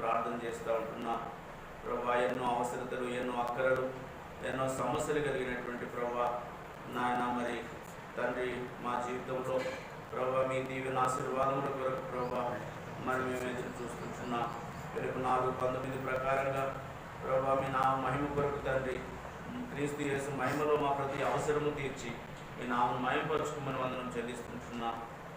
ప్రార్థన చేస్తూ ఉంటున్నా ప్రభా. ఎన్నో అవసరతలు, ఎన్నో అక్కరలు, ఎన్నో సమస్యలు కలిగినటువంటి ప్రభా నాయన మరి తండ్రి మా జీవితంలో ప్రభా మీ దీవెన ఆశీర్వాదముల కొరకు ప్రభా మరి మేము ఎదురు చూస్తుంటున్నాం. వెలుగు 4:19 ప్రకారంగా ప్రభా మీ నా మహిమ కొరకు తండ్రి క్రీస్తు యేసు మహిమలో మా ప్రతి అవసరము తీర్చి మీ నామను మహిమపరుచుకోమని వందనం చెల్లిస్తుంటున్నాం.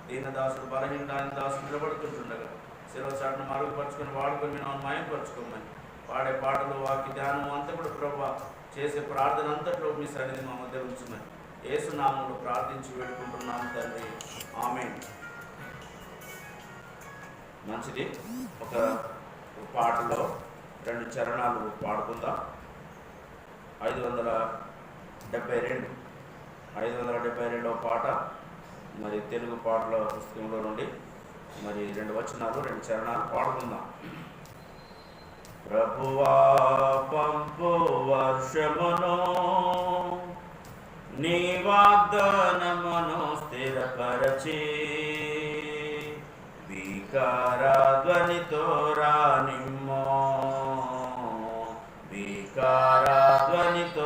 దీనదాసుడు బలహీన దాసుడు నిలబడుతుంటుండగా శిరవచాటును మరుగుపరుచుకొని వాడుకొని మీ నామను మహిమపరుచుకోమని పాడే పాటలు, వాక్య ధ్యానం అంతా కూడా ప్రభా చేసే ప్రార్థన అంతట్లో మీ సన్నిధి మా మధ్య ఉంచుమని యేసు నామములో ప్రార్థించి వేడుకుంటున్నాము తండ్రి. ఆమేన్. మంచిది. ఒక పాటలో 2 చరణాలు పాడుకుందాం. 572వ పాట మరి తెలుగు పాటల పుస్తకంలో నుండి మరి 2 వచనాలు 2 చరణాలు పాడుకుందాం. ప్రభువా పంపు వర్షమును నీ వాగ్దానమును స్థిరపరచి వికారధ్వనితో రానిమ్మో వికారధ్వనితో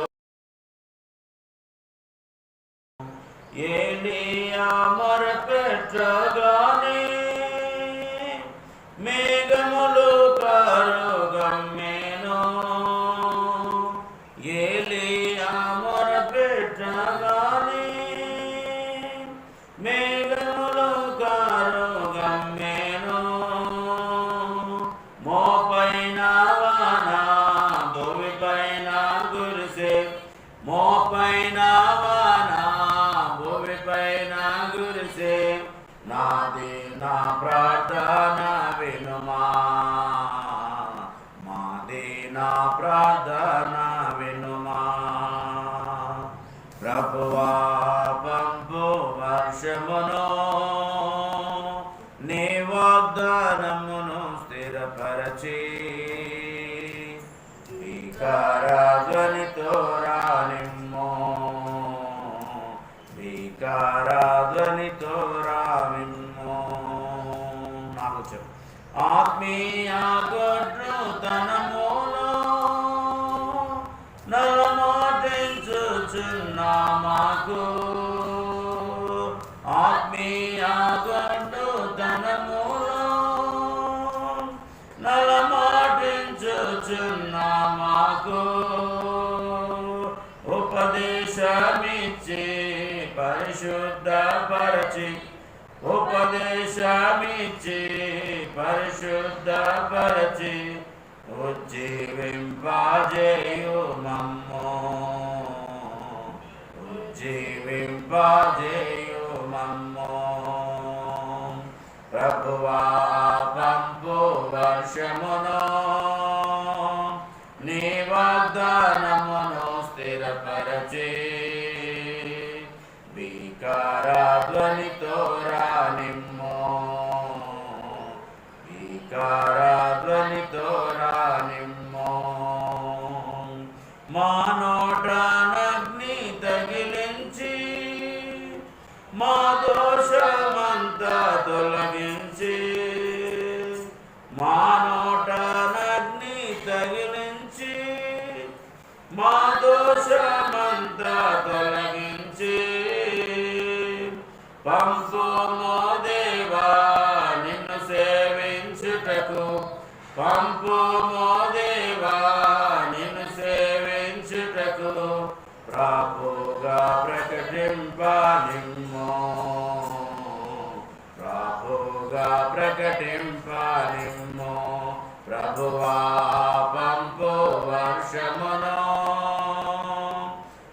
ఏలియా మొరపెట్టగానే మేఘములు కరుగమ్మెను. ఏలియా మొరపెట్టగానే మేఘములు కరుగమ్మెను. మోపైన వాన భూమిపైన కురిసే, మోపైన వాన భూమిపైన కురిసే. నాది నా ప్రార్థన వినుమా, మాది నా ప్రార్థన వినుమా. ప్రభువా పంపు వర్షమును నీ వాగ్దానమును స్థిరపరచి వికారధ్వనితో రానిమ్మో వికారధ్వనితో రానిమ్మో. నాకు చెప్పు. ఆత్మీయ గొడ్రుతనములో నలమోటించుచున్నా మాకు, ఆత్మీయ గొడ్రుతనములో నలమోటించుచున్నా మాకు. ఉపదేశమిచ్చి పరిశుద్ధపరచి, ఉపదేశమిచ్చి పరిశుద్ధపరచి ఉజ్జీవింపజేయు మమ్ము, ఉజ్జీవింపజేయు మమ్ము. ప్రభువా పంపు వర్షమును నీ వాగ్దానమును స్థిరపరచి వికారధ్వనితో రానిమ్మో వికారధ్వనితో రానిమ్మో. మా నోటనగ్ని తగిలించి మా దోషమంతా తొలగించి, మా నోటనగ్ని తగిలించి మా దోషమంతా తొలగించి. పంపుమో దేవా నిన్ను సేవించుటకు, పంపుమో దేవా నిన్ను సేవించుటకు. ప్రాపుగా ప్రకటింపనిమ్మో ప్రాపుగా ప్రకటింపనిమ్మో. ప్రభువా పంపు వర్షమును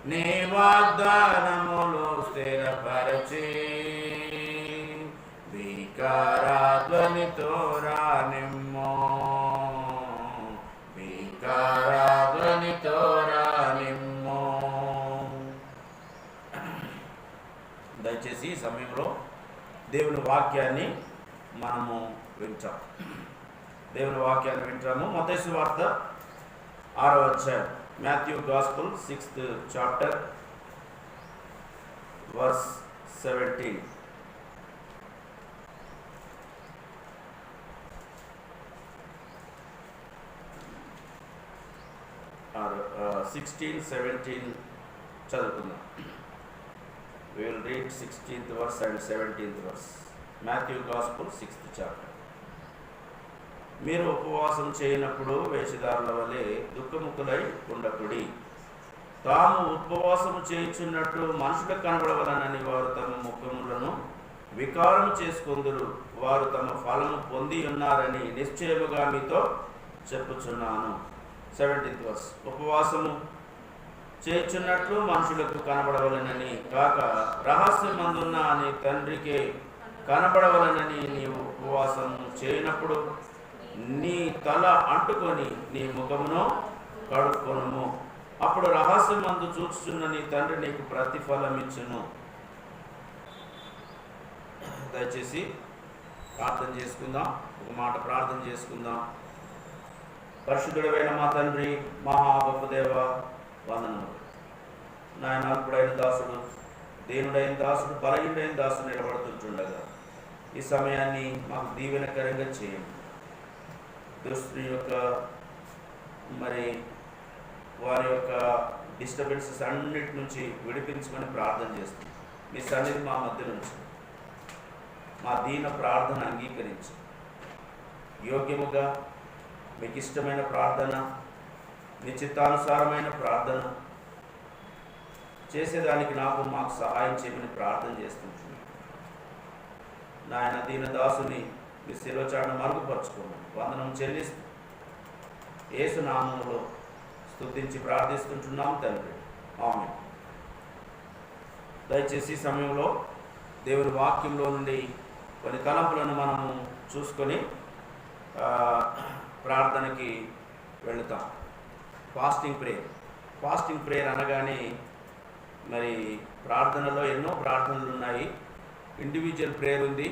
నీ వాగ్దానములు స్థిరపరచి వికారధ్వనితో రానిమ్మో వికారధ్వనితో రానిమ్మో. దయచేసి ఈ సమయంలో దేవుని వాక్యాన్ని మనము వింటాం. దేవుని వాక్యాన్ని వింటాము. మత్తయి సువార్త 6వ అధ్యాయం, Matthew gospel 6th chapter verse 17. 16, 17 చదువుకుందాం. We will read 16th verse and 17th verse. Matthew Gospel 6th chapter. మీరు ఉపవాసం చేయనప్పుడు వేషధారుల వలె దుఃఖముఖులై ఉండకుడి. తాము ఉపవాసము చేయుచున్నట్టు మనుషులకు కనబడవలనని వారు తమ ముఖములను వికారము చేసుకొందురు. వారు తమ ఫలము పొంది ఉన్నారని నిశ్చయముగా మీతో చెప్పుచున్నాను. 17th verse. ఉపవాసము చేయుచున్నట్లు మనుషులకు కనబడవలనని కాక రహస్యమందున్న నీ తండ్రికి కనబడవలనని నీవు ఉపవాసము చేయనప్పుడు నీ తల అంటుకొని నీ ముఖమును కడుక్కొనుము. అప్పుడు రహస్యమందు చూచుచున్న నీ తండ్రి నీకు ప్రతిఫలం ఇచ్చును. దయచేసి ప్రార్థన చేసుకుందాం. ఒక మాట ప్రార్థన చేసుకుందాం. పరిశుద్ధుడైన మా తండ్రి, మహా గొప్ప దేవ, వందనములు. నాయన అల్పుడైన దాసుడు, దేనుడైన దాసుడు, బలహీనుడైన దాసుడు నిలబడుతుంటుండగా ఈ సమయాన్ని మాకు దీవెనకరంగా చేయండి. దుష్టుని యొక్క వారి యొక్క డిస్టర్బెన్సెస్ అన్నిటి నుంచి విడిపించుకొని ప్రార్థన చేస్తుంది. మీ సన్నిధి మా మధ్య నుంచి మా దీన ప్రార్థన అంగీకరించి యోగ్యముగా మీకు ఇష్టమైన ప్రార్థన, మీ చిత్తానుసారమైన ప్రార్థన చేసేదానికి మాకు సహాయం చేయమని ప్రార్థన చేస్తుంటున్నాను. నాయన దీనదాసుని మీ శిరోచారణ మరుగుపరుచుకోమని వందనం చెల్లిస్తూ యేసు నామములో స్తుతించి ప్రార్థిస్తుంటున్నాం తండ్రి. ఆమేన్. దయచేసి ఈ సమయంలో దేవుని వాక్యంలో నుండి కొన్ని తలంపులను మనము చూసుకొని ప్రార్థనకి వెళుతాం. ఫాస్టింగ్ ప్రేయర్ అనగానే ప్రార్థనలో ఎన్నో ప్రార్థనలు ఉన్నాయి. ఇండివిజువల్ ప్రేయర్ ఉంది,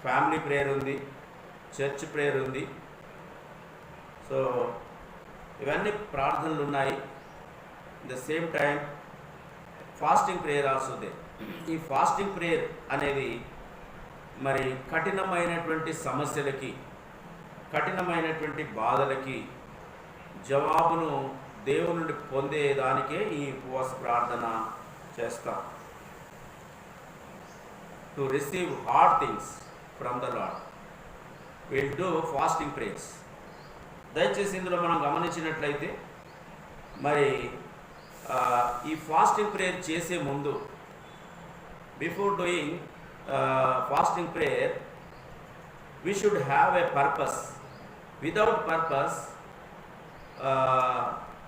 ఫ్యామిలీ ప్రేయర్ ఉంది, చర్చ్ ప్రేయర్ ఉంది. సో ఇవన్నీ ప్రార్థనలు ఉన్నాయి. The same time fasting prayer also they. ఈ ఫాస్టింగ్ ప్రేయర్ అనేది కఠినమైనటువంటి సమస్యలకి, కఠినమైనటువంటి బాధలకి జవాబును దేవుని నుండి పొందేదానికే ఈ ఉపవాస ప్రార్థన చేస్తాం. To receive hard things from the lord will do fasting prayers. దయచేసి ఇందులో మనం గమనించినట్లయితే ఈ ఫాస్టింగ్ ప్రేయర్ చేసే ముందు, before doing fasting prayer, we should have a purpose. Without purpose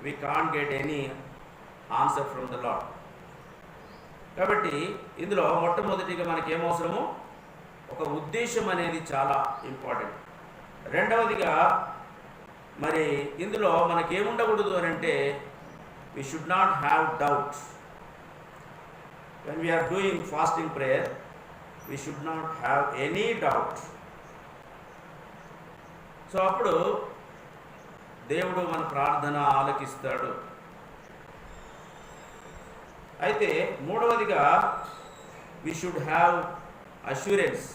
we can't get any answer from the Lord. కాబట్టి ఇందులో మొట్టమొదటిగా మనకేమవసరము, ఒక ఉద్దేశం అనేది చాలా ఇంపార్టెంట్. రెండవదిగా ఇందులో మనకేముండకూడదు అని అంటే, we should not have doubt. When we are doing fasting prayer, we should not have any doubt. So అప్పుడు దేవుడు మన ప్రార్థన ఆలకిస్తాడు. అయితే మూడవదిగా we should have assurance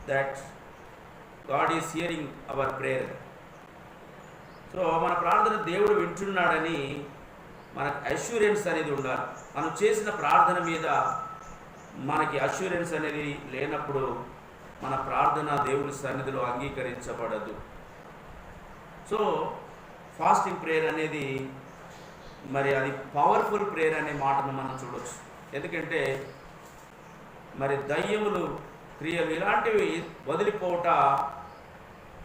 that God is hearing our prayer. So మన ప్రార్థన దేవుడు వింటున్నాడని మనకు అష్యూరెన్స్ అనేది ఉండాలి. మనం చేసిన ప్రార్థన మీద మనకి అష్యూరెన్స్ అనేది లేనప్పుడు మన ప్రార్థన దేవుని సన్నిధిలో అంగీకరించబడదు. సో ఫాస్టింగ్ ప్రేయర్ అనేది అది పవర్ఫుల్ ప్రేయర్ అనే మాటను మనం చూడవచ్చు. ఎందుకంటే దయ్యములు, క్రియలు ఇలాంటివి వదిలిపోవట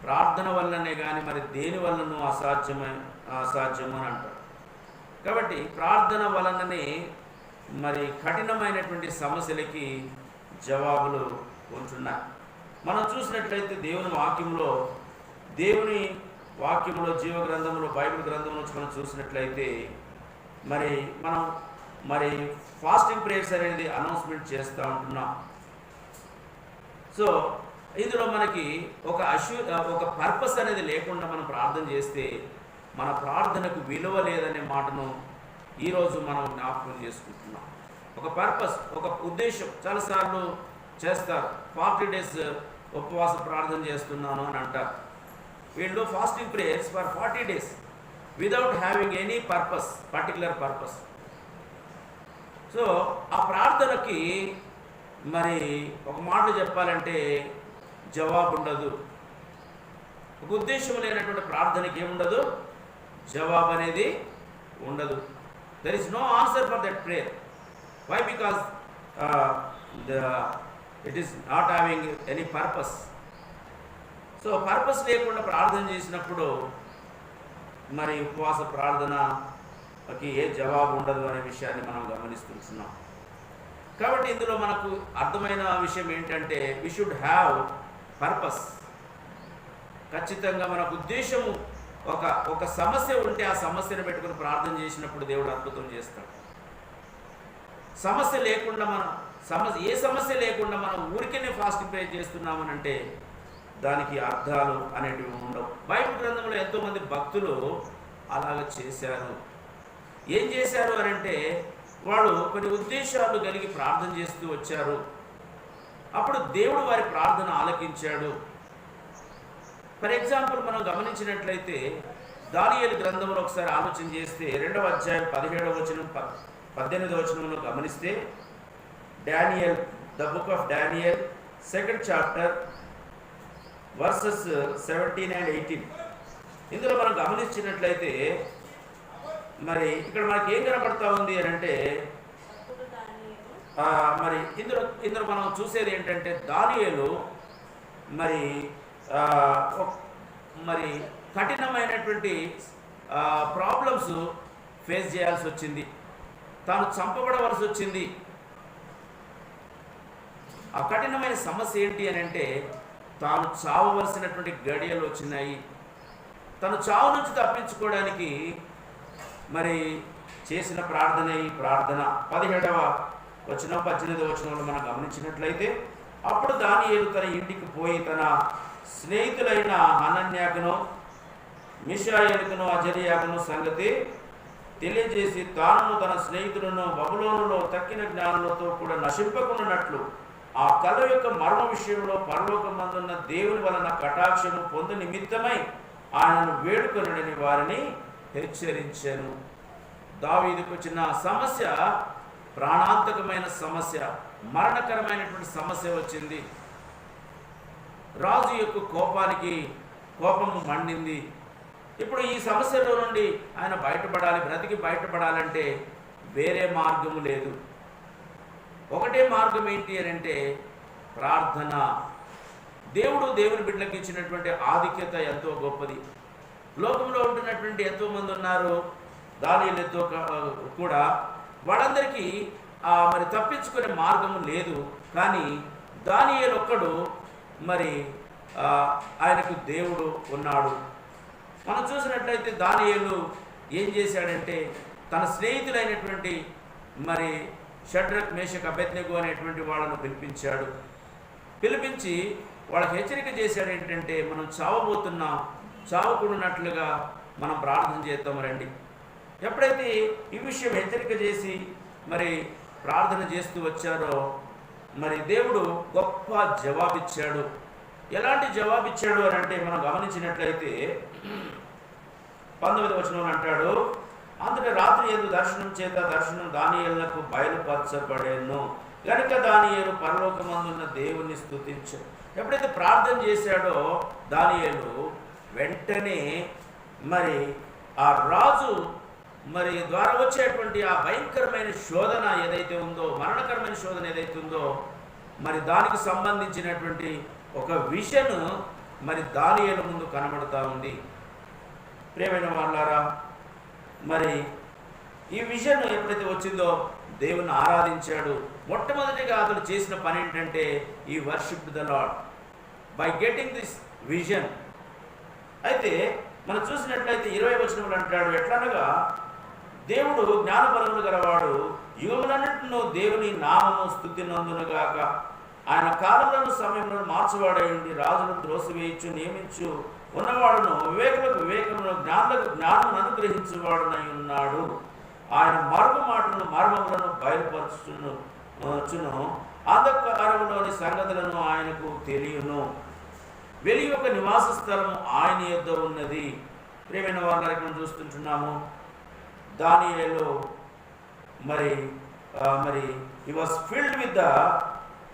ప్రార్థన వల్లనే కానీ దేని వలనూ అసాధ్యము అని అంటారు. కాబట్టి ప్రార్థన వలననే కఠినమైనటువంటి సమస్యలకి జవాబులు ఉంటున్నాయి. మనం చూసినట్లయితే దేవుని వాక్యంలో జీవ గ్రంథంలో, బైబిల్ గ్రంథంలో మనం చూసినట్లయితే మనం ఫాస్టింగ్ ప్రేయర్స్ అనేది అనౌన్స్మెంట్ చేస్తూ ఉంటున్నాం. సో ఇందులో మనకి ఒక పర్పస్ అనేది లేకుండా మనం ప్రార్థన చేస్తే మన ప్రార్థనకు విలువ లేదనే మాటను ఈరోజు మనం జ్ఞాపకం చేసుకుంటున్నాం. ఒక పర్పస్, ఒక ఉద్దేశం చాలాసార్లు చేస్తారు. 40 days ఉపవాస ప్రార్థన చేస్తున్నాను అని అంటారు. వీళ్ళు fasting prayers for 40 days. Without having any purpose, particular purpose. So ఆ ప్రార్థనకి మరి ఒక మాట చెప్పాలంటే జవాబు ఉండదు. ఒక ఉద్దేశం లేనటువంటి ప్రార్థనకి ఏముండదు, జవాబు అనేది ఉండదు. There is no answer for that prayer. Why? Because it is not having any purpose. So purpose లేకుండా ప్రార్థన చేసినప్పుడు మరి ఉపవాస ప్రార్థనకి ఏ జవాబు ఉండదు అనే విషయాన్ని మనం గమనిస్తున్నాం. కాబట్టి ఇందులో మనకు అర్థమైన విషయం ఏంటంటే వి షుడ్ హ్యావ్ పర్పస్. ఖచ్చితంగా మనకు ఉద్దేశము, ఒక సమస్య ఉంటే ఆ సమస్యను పెట్టుకుని ప్రార్థన చేసినప్పుడు దేవుడు అద్భుతం చేస్తాడు. సమస్య లేకుండా ఏ సమస్య లేకుండా మనం ఊరికే ఫాస్టింగ్ ప్రే చేస్తున్నామని అంటే దానికి అర్థాలు అనేటివి ఉండవు. బైబిల్ గ్రంథంలో ఎంతోమంది భక్తులు అలాగ చేశారు. ఏం చేశారు అని అంటే వాళ్ళు కొన్ని ఉద్దేశాలు కలిగి ప్రార్థన చేస్తూ వచ్చారు. అప్పుడు దేవుడు వారి ప్రార్థన ఆలకించాడు. ఫర్ ఎగ్జాంపుల్ మనం గమనించినట్లయితే దానియేలు గ్రంథంలో ఒకసారి ఆలోచన చేస్తే 2వ అధ్యాయం 17వ వచనం 18వ వచనంలో గమనిస్తే Daniel, the book of Daniel 2nd chapter versus 17 and 18. ఇందులో మనం గమనించినట్లయితే మరి ఇక్కడ మనకి ఏం కనపడతా ఉంది అని అంటే మరి ఇందులో మనం చూసేది ఏంటంటే దానియేలు మరి కఠినమైనటువంటి ప్రాబ్లమ్స్ ఫేస్ చేయాల్సి వచ్చింది. తాను చంపబడవలసి వచ్చింది. ఆ కఠినమైన సమస్య ఏంటి అని అంటే తాను చావవలసినటువంటి గడియలు వచ్చినాయి. తను చావు నుంచి తప్పించుకోవడానికి మరి చేసిన ప్రార్థన ఈ ప్రార్థన. 17వ వచనం 18వ వచనంలో మనం గమనించినట్లయితే అప్పుడు దానియేలు తన ఇంటికి పోయి తన స్నేహితులైన హనన్యాకును, మిషాయేలుకును, అజర్యాకును సంగతి తెలియజేసి తాను తన స్నేహితులను బబులోనులో తక్కిన జ్ఞానులతో కూడా నశింపకున్నట్లు ఆ కళ యొక్క మర్మ విషయంలో పరలోకమందున్న దేవుని వలన కటాక్షము పొందు నిమిత్తమై ఆయనను వేడుకొనని వారిని హెచ్చరించాను. దావీదుకు వచ్చిన సమస్య ప్రాణాంతకమైన సమస్య, మరణకరమైనటువంటి సమస్య వచ్చింది. రాజు యొక్క కోపము మండింది. ఇప్పుడు ఈ సమస్యలో నుండి ఆయన బయటపడాలి, బ్రతికి బయటపడాలంటే వేరే మార్గము లేదు. ఒకటే మార్గం ఏంటి అని అంటే ప్రార్థన. దేవుని బిడ్డలకు ఇచ్చినటువంటి ఆధిక్యత ఎంతో గొప్పది. లోకంలో ఉంటున్నటువంటి ఎంతోమంది ఉన్నారు, దానియేలుతో కూడా. వాళ్ళందరికీ మరి తప్పించుకునే మార్గము లేదు. కానీ దానియేలు ఒక్కడు మరి ఆయనకు దేవుడు ఉన్నాడు. మనం చూసినట్లయితే దానియేలు ఏం చేశాడంటే తన స్నేహితులైనటువంటి మరి షడ్రక్, మేషక్, అబేద్నెగో అనేటువంటి వాళ్ళను పిలిపించి వాళ్ళకి హెచ్చరిక చేశాడు. ఏంటంటే మనం చావబోతున్నాం, చావకూడనట్లుగా మనం ప్రార్థన చేద్దాం రండి. ఎప్పుడైతే ఈ విషయం హెచ్చరిక చేసి మరి ప్రార్థన చేస్తూ వచ్చారో మరి దేవుడు గొప్ప జవాబిచ్చాడు. ఎలాంటి జవాబిచ్చాడు అని అంటే మనం గమనించినట్లయితే 19వ వచనంలో అంటాడు, అంతటి రాత్రి యందు దర్శనం చేత దర్శనం దానియేలునకు బయలుపరచబడెను కనుక దానియేలు పరలోకమందున్న దేవుని స్తుతించాడు. ఎప్పుడైతే ప్రార్థన చేశాడో దానియేలు వెంటనే మరి ఆ రాజు మరి ద్వారా వచ్చేటువంటి ఆ భయంకరమైన శోధన ఏదైతే ఉందో, మరణకరమైన శోధన ఏదైతే ఉందో మరి దానికి సంబంధించినటువంటి ఒక విజన్ మరి దానియేలు ముందు కనబడతా ఉంది. ప్రియమైన వాళ్ళారా, మరి ఈ విజన్ ఎప్పుడైతే వచ్చిందో దేవుని ఆరాధించాడు. మొట్టమొదటిగా అతను చేసిన పని ఏంటంటే ఈ worship the lord by getting this vision. అయితే మనం చూసినట్లయితే 20వ వచనంలో అంటాడు, ఎట్లనగా దేవుడు జ్ఞానబలములు గలవాడు, యుగములన్నిటిలో దేవుని నామము స్తుతినందునుగాక. ఆయన కాలములను సమయంలో మార్చువాడైంది, రాజును త్రోసివేయచ్చు నియమించు ఉన్నవాడును, వివేకులకు వివేకమును, జ్ఞానులకు జ్ఞానమును అనుగ్రహించువాడునై ఉన్నాడు. ఆయన మర్మములను బయలుపరచును, అంధకారములోని సంగతులను ఆయనకు తెలియను. వెలి యొక్క నివాస స్థలము ఆయన యొద్ద ఉన్నది, ప్రియమైన వారిని ఇక్కడ చూస్తుంటున్నాము. దానియేలు మరి he was filled with the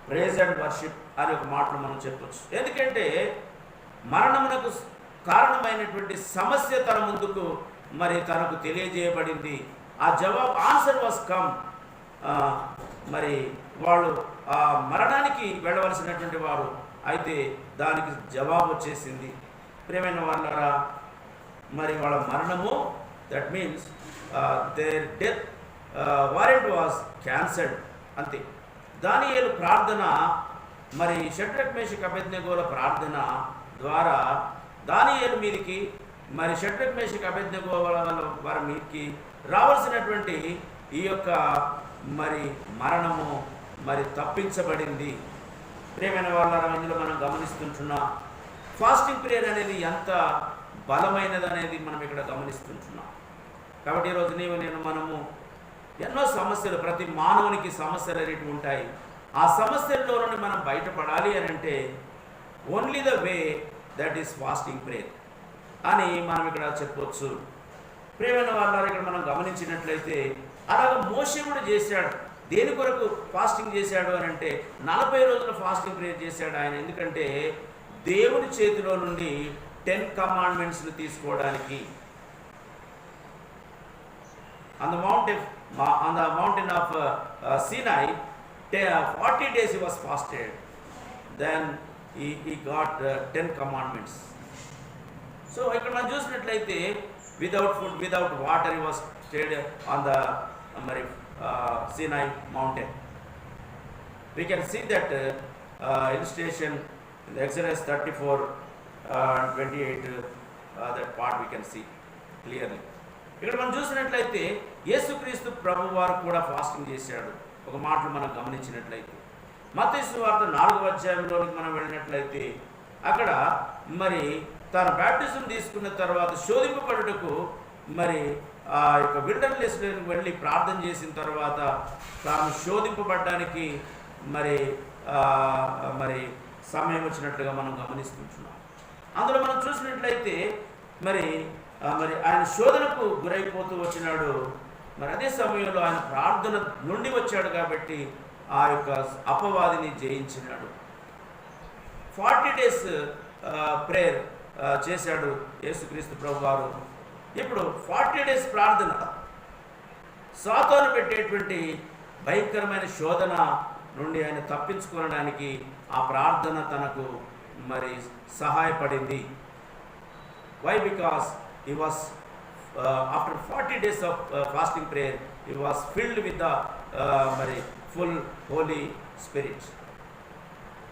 praise and worship అని ఒక మాటలు మనం చెప్పొచ్చు. ఎందుకంటే మరణమునకు కారణమైనటువంటి సమస్య తన ముందుకు మరి తనకు తెలియజేయబడింది. ఆ జవాబు ఆన్సర్ వాస్ కమ్. మరి వాళ్ళు ఆ మరణానికి వెళ్ళవలసినటువంటి వారు, అయితే దానికి జవాబు వచ్చేసింది. ప్రియమైన వాళ్ళరా, మరి వాళ్ళ మరణము, that means their death warrant was cancelled, అంతే. దానియేలు ప్రార్థన, మరి షడ్రక్ మేషక్ అబేద్నెగోల ప్రార్థన ద్వారా దానియేలు మీదికి, మరి షడ్రక్ మేషక్ అబేద్నెగో వారి మీదికి రావాల్సినటువంటి ఈ యొక్క మరి మరణము మరి తప్పించబడింది. ప్రియమైన వాళ్ళ ఇందులో మనం గమనిస్తుంటున్నాం. ఫాస్టింగ్ ప్రేయర్ అనేది ఎంత బలమైనది అనేది మనం ఇక్కడ గమనిస్తుంటున్నాం. కాబట్టి ఈరోజు మనము ఎన్నో సమస్యలు, ప్రతి మానవునికి సమస్యలు అనేవి ఉంటాయి. ఆ సమస్యల్లో నుండి మనం బయటపడాలి అని అంటే only the way that is fasting prayer అని మనం ఇక్కడ చెప్పవచ్చు. ప్రియమైన వాళ్ళ ఇక్కడ మనం గమనించినట్లయితే అలాగ మోషే కూడా చేశాడు. దేని కొరకు ఫాస్టింగ్ చేశాడు అని అంటే 40 రోజుల ఫాస్టింగ్ ప్రేయర్ చేశాడు ఆయన. ఎందుకంటే దేవుని చేతిలో నుండి 10 కమాండ్మెంట్స్ను తీసుకోవడానికి. on the mountain of Sinai, 40 days he was fasted. Then he got 10 commandments. So ఇక్కడ మనం చూసినట్లయితే without food, without water, he was stayed on the Sinai mountain. We can see that illustration in Exodus 34:28. That part we can see clearly. ఇక్కడ మనం చూసినట్లయితే యేసుక్రీస్తు ప్రభు వారు కూడా fasting చేశాడు. ఒక మాటలు మనం గమనించినట్లయితే మత్తయి సువార్త 4వ అధ్యాయంలోనికి మనం వెళ్ళినట్లయితే అక్కడ మరి తన బ్యాప్టిజం తీసుకున్న తర్వాత శోధింపబడుటకు మరి ఆ యొక్క విల్డర్నెస్లోకి వెళ్ళి ప్రార్థన చేసిన తర్వాత తాను శోధింపబడడానికి మరి సమయం వచ్చినట్లుగా మనం గమనిస్తుంటున్నాం. అందులో మనం చూసినట్లయితే మరి ఆయన శోధనకు గురైపోతూ వచ్చినాడు. మరి అదే సమయంలో ఆయన ప్రార్థన నుండి వచ్చాడు కాబట్టి ఆ యొక్క అపవాదిని జయించినాడు. 40 days ప్రేయర్ చేశాడు యేసుక్రీస్తు ప్రభు వారు. ఇప్పుడు 40 days ప్రార్థన, సాతాను పెట్టేటువంటి భయంకరమైన శోధన నుండి ఆయన తప్పించుకోవడానికి ఆ ప్రార్థన తనకు మరి సహాయపడింది. Why? Because he was after 40 days of fasting prayer, he was filled with the full Holy Spirit.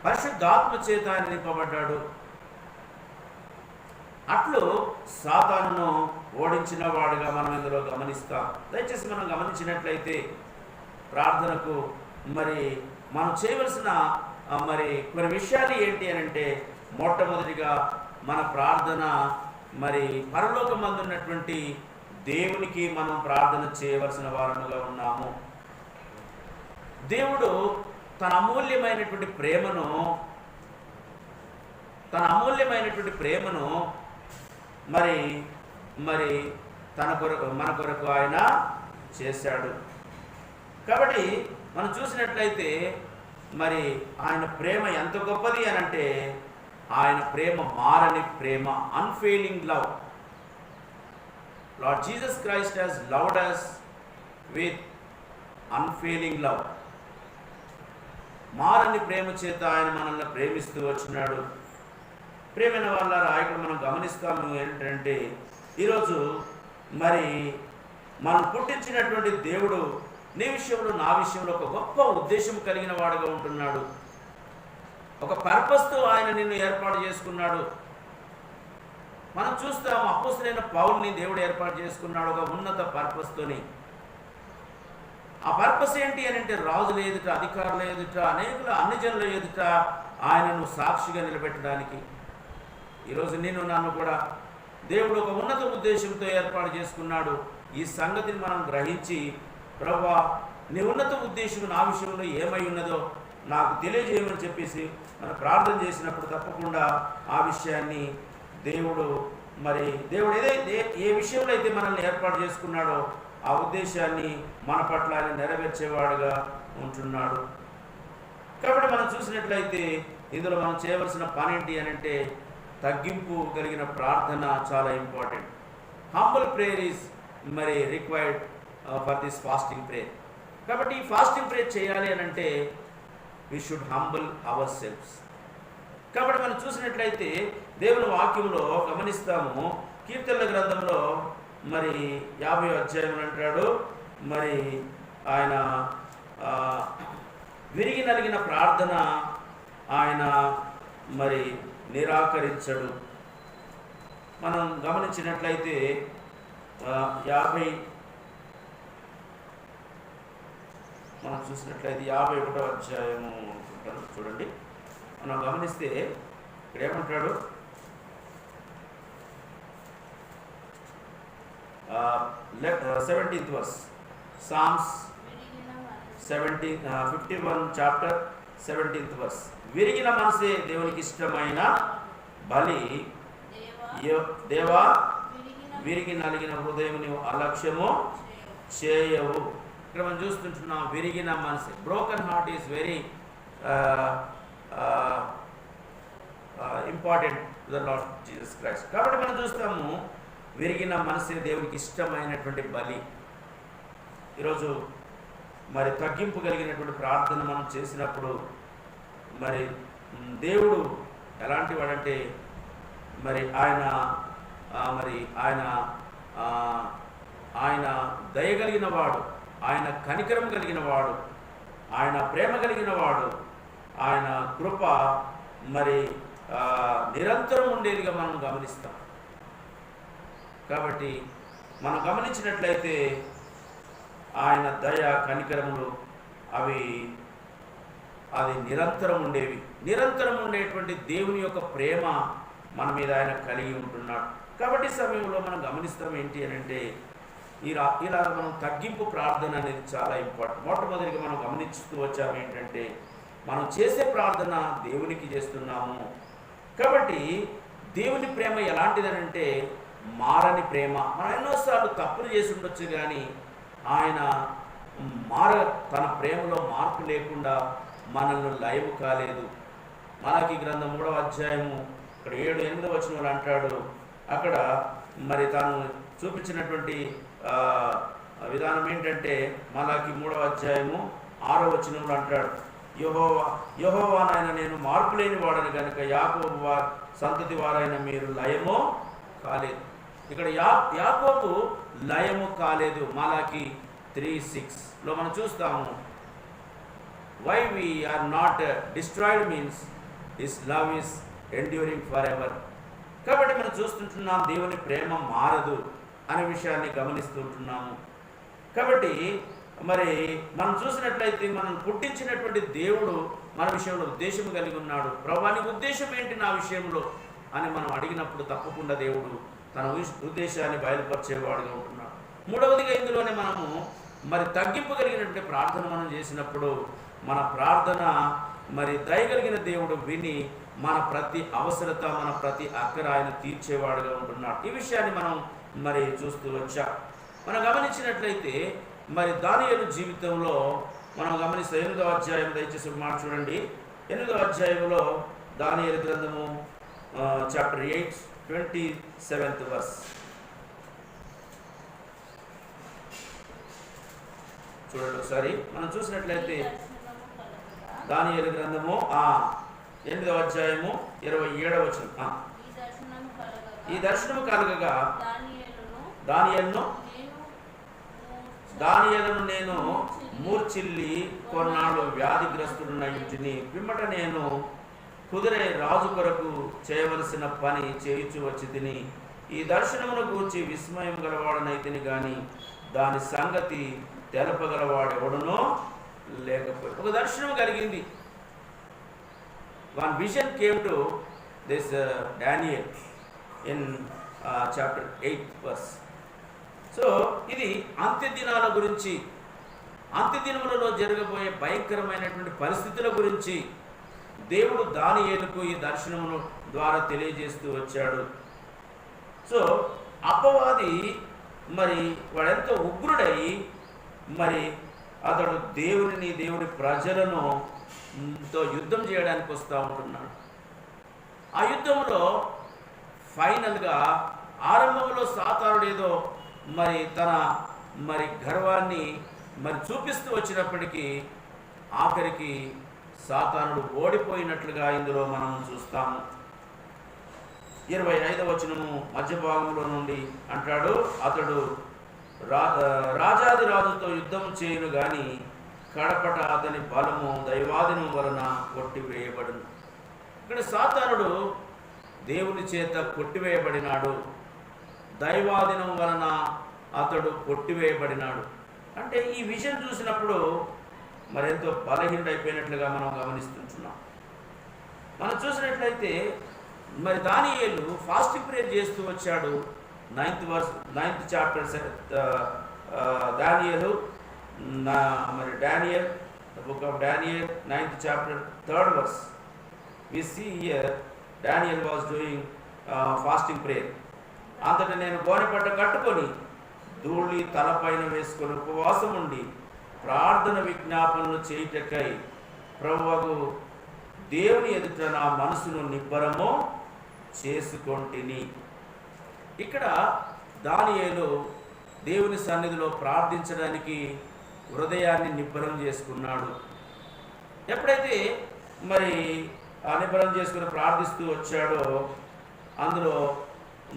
పరిశుద్ధాత్మ చేత ఆయన నింపబడ్డాడు. అట్లు సాతానును ఓడించిన వాడుగా మనం ఇందులో గమనిస్తాం. దయచేసి మనం గమనించినట్లయితే ప్రార్థనకు మనం చేయవలసిన కొన్ని విషయాలు ఏంటి అని అంటే, మొట్టమొదటిగా మన ప్రార్థన పరలోకమందున్నటువంటి దేవునికి మనం ప్రార్థన చేయవలసిన వారముగా ఉన్నాము. దేవుడు తన అమూల్యమైనటువంటి ప్రేమను మన కొరకు ఆయన చేశాడు. కాబట్టి మనం చూసినట్లయితే ఆయన ప్రేమ ఎంత గొప్పది అని అంటే, ఆయన ప్రేమ మారని ప్రేమ, unfailing love. Lord Jesus Christ has loved us with unfailing love. మారని ప్రేమ చేత ఆయన మనల్ని ప్రేమిస్తూ వచ్చినాడు. ప్రేమైన వాళ్ళ ఇక్కడ మనం గమనిస్తాము ఏంటంటే, ఈరోజు మనం పుట్టించినటువంటి దేవుడు నీ విషయంలో నా విషయంలో ఒక గొప్ప ఉద్దేశం కలిగిన వాడుగా ఉంటున్నాడు. ఒక పర్పస్తో ఆయన నిన్ను ఏర్పాటు చేసుకున్నాడు. మనం చూస్తాం, అపోస్తలుడైన పౌలుని దేవుడు ఏర్పాటు చేసుకున్నాడు ఒక ఉన్నత పర్పస్తోని. ఆ పర్పస్ ఏంటి అని అంటే, రాజుల ఎదుట, అధికారుల ఎదుట, అన్ని జనుల ఎదుట ఆయనను సాక్షిగా నిలబెట్టడానికి. ఈరోజు నన్ను కూడా దేవుడు ఒక ఉన్నత ఉద్దేశంతో ఏర్పాటు చేసుకున్నాడు. ఈ సంగతిని మనం గ్రహించి, ప్రభువా నీ ఉన్నత ఉద్దేశం నా విషయంలో ఏమై ఉన్నదో నాకు తెలియజేయమని చెప్పేసి మనం ప్రార్థన చేసినప్పుడు తప్పకుండా ఆ విషయాన్ని దేవుడు మరి దేవుడు ఏదైతే ఏ విషయంలో అయితే మనల్ని ఏర్పాటు చేసుకున్నాడో ఆ ఉద్దేశాన్ని మన పట్ల ఆయన నెరవేర్చేవాడుగా ఉంటున్నాడు. కాబట్టి మనం చూసినట్లయితే ఇందులో మనం చేయవలసిన పని ఏంటి అని అంటే తగ్గింపు కలిగిన ప్రార్థన చాలా ఇంపార్టెంట్. హంబుల్ ప్రేయర్ ఈజ్ మరి required for this fasting prayer. కాబట్టి ఈ ఫాస్టింగ్ ప్రేయర్ చేయాలి అని అంటే we should humble our selfs. కాబట్టి మనం చూసినట్లయితే దేవుని వాక్యంలో గమనిస్తాము, కీర్తనల గ్రంథంలో మరి 50వ అధ్యాయంలో అంటాడు, మరి ఆయన విరిగి నలిగిన ప్రార్థన ఆయన మరి నిరాకరించడు. మనం గమనించినట్లయితే 50 మనం చూసినట్లయితే 51వ అధ్యాయము అనుకుంటాను, చూడండి. మనం గమనిస్తే ఇక్కడ ఏమంటాడు, 17th verse, Psalms 51 chapter 17th verse. విరిగిన మనసే దేవునికి ఇష్టమైన బలి, దేవా విరిగి నలిగిన హృదయం నీవు అలక్ష్యము చేయవు. ఇక్కడ మనం చూస్తుంటున్నాం విరిగిన మనసు. Broken heart is very important to the lord Jesus Christ. కాబట్టి మనం చూస్తాము విరిగిన మనసే దేవునికి ఇష్టమైనటువంటి బలి. ఈరోజు మరి తగ్గింపు కలిగినటువంటి ప్రార్థన మనం చేసినప్పుడు మరి దేవుడు ఎలాంటి వాడంటే మరి ఆయన దయగలిగిన వాడు, ఆయన కనికరం కలిగిన వాడు, ఆయన ప్రేమ కలిగిన వాడు, ఆయన కృప మరి నిరంతరం ఉండేదిగా మనం గమనిస్తాం. కాబట్టి మనం గమనించినట్లయితే ఆయన దయ కనికరములు అది నిరంతరం ఉండేవి. నిరంతరం ఉండేటువంటి దేవుని యొక్క ప్రేమ మన మీద ఆయన కలిగి ఉంటున్నాడు. కాబట్టి ఈ సమయంలో మనం గమనిస్తాం ఏంటి అని అంటే ఇలా మనం తగ్గింపు ప్రార్థన అనేది చాలా ఇంపార్టెంట్. మొట్టమొదటిగా మనం గమనిస్తూ వచ్చాము ఏంటంటే మనం చేసే ప్రార్థన దేవునికి చేస్తున్నాము. కాబట్టి దేవుని ప్రేమ ఎలాంటిదనంటే మారని ప్రేమ. మనం ఎన్నోసార్లు తప్పులు చేసి ఉండొచ్చు, కానీ ఆయన తన ప్రేమలో మార్పు లేకుండా మనల్ని లయము కాలేదు. మలాకీ గ్రంథం 3వ అధ్యాయము ఇక్కడ 7-8 వచనంలో అంటాడు, అక్కడ మరి తాను చూపించినటువంటి విధానం ఏంటంటే మలాకీ 3వ అధ్యాయము 6వ వచనంలో అంటాడు, యెహోవానైన నేను మార్పు లేని వాడని కనుక యాకోబు సంతతి వారైన మీరు లయము కాలేదు. ఇక్కడ యాకోబు లయము కాలేదు. మలాకీ 3:6లో మనం చూస్తాము, why we are not destroyed means his love is enduring forever. కాబట్టి మనం చూస్తుంటున్నాం దేవుని ప్రేమ మారదు అనే విషయాన్ని గమనిస్తుంటున్నాము. కాబట్టి మరి మనం చూసినట్లయితే మనం పుట్టించినటువంటి దేవుడు మన విషయంలో ఉద్దేశం కలిగి ఉన్నాడు. ప్రభువా నీ ఉద్దేశం ఏంటి నా విషయంలో అని మనం అడిగినప్పుడు తప్పకుండా దేవుడు తన ఉద్దేశాన్ని బయలుపరిచేవాడుగా ఉంటున్నాడు. మూడవదిగా ఇందులోనే మనము మరి తగ్గింపు కలిగినటువంటి ప్రార్థన మనం చేసినప్పుడు మన ప్రార్థన మరి దయగలిగిన దేవుడు విని మన ప్రతి అవసరత, మన ప్రతి అక్కర ఆయన తీర్చేవాడుగా ఉంటున్నాడు. ఈ విషయాన్ని మనం మరి చూస్తూ వచ్చాం. మనం గమనించినట్లయితే మరి దానియేలు జీవితంలో మనం గమనిస్తే 8వ అధ్యాయం, దయచేసి మాట చూడండి. 8వ అధ్యాయంలో దానియేలు గ్రంథము చాప్టర్ 8 27th verse చూడండి ఒకసారి. మనం చూసినట్లయితే దానియేలు గ్రంథము 8వ అధ్యాయము 27వ వచనం, ఈ దర్శనము కలగగా దానియేలును నేను మూర్చిల్లి కొన్నాళ్ళు వ్యాధిగ్రస్తుడున్న ఇంటిని పిమ్మట నేను కుదిరే రాజు కొరకు చేయవలసిన పని చేయించు వచ్చి తిని ఈ దర్శనమును గూర్చి విస్మయం గలవాడనైతిని గాని దాని సంగతి తెలపగలవాడెవడునో లేకపోయి. ఒక దర్శనం కలిగింది. One vision came to this Daniel in chapter 8 verse. So ఇది అంత్యదినాల గురించి, అంత్యదినములలో జరగబోయే భయంకరమైనటువంటి పరిస్థితుల గురించి దేవుడు దానియేలుకు ఈ దర్శనమును ద్వారా తెలియజేస్తూ వచ్చాడు. సో అపవాది మరి వాడెంతో ఉగ్రుడై మరి అతడు దేవుని ప్రజలను తో యుద్ధం చేయడానికి వస్తూ ఉంటున్నాడు. ఆ యుద్ధంలో ఫైనల్గా ఆరంభంలో సాతానుడు ఏదో మరి తన మరి గర్వాన్ని మరి చూపిస్తూ వచ్చినప్పటికీ ఆఖరికి సాతానుడు ఓడిపోయినట్లుగా ఇందులో మనం చూస్తాము. 25వ వచనము మధ్య భాగంలో నుండి అంటాడు, అతడు రాజాది రాజుతో యుద్ధం చేయను గాని కడపట అతని బలము దైవాధీనం వలన కొట్టివేయబడును. ఇక్కడ సాతానుడు దేవుని చేత కొట్టివేయబడినాడు, దైవాధీనం వలన అతడు కొట్టివేయబడినాడు. అంటే ఈ విషయం చూసినప్పుడు మరెంతో బలహీనుడైపోయినట్లుగా మనం గమనిస్తుంటున్నాం. మనం చూసినట్లయితే మరి దానియేలు ఫాస్టింగ్ ప్రేయర్ చేస్తూ వచ్చాడు. 9th చాప్టర్ దానియేలు మరి Daniel, the book of Daniel, 9th chapter 3rd verse. We see here Daniel was doing fasting prayer. అంతటా నేను గోనెపట్ట కట్టుకొని ధూళి తలపైన వేసుకొని ఉపవాసం ఉండి ప్రార్థన విజ్ఞాపనలు చేయుటకై ప్రభువగు దేవుని ఎదుట నా మనసును నిబ్బరము చేసుకొంటిని. ఇక్కడ దానియేలు దేవుని సన్నిధిలో ప్రార్థించడానికి హృదయాన్ని నిబ్బరం చేసుకున్నాడు. ఎప్పుడైతే మరి ఆ నిబ్బరం చేసుకుని ప్రార్థిస్తూ వచ్చాడో అందులో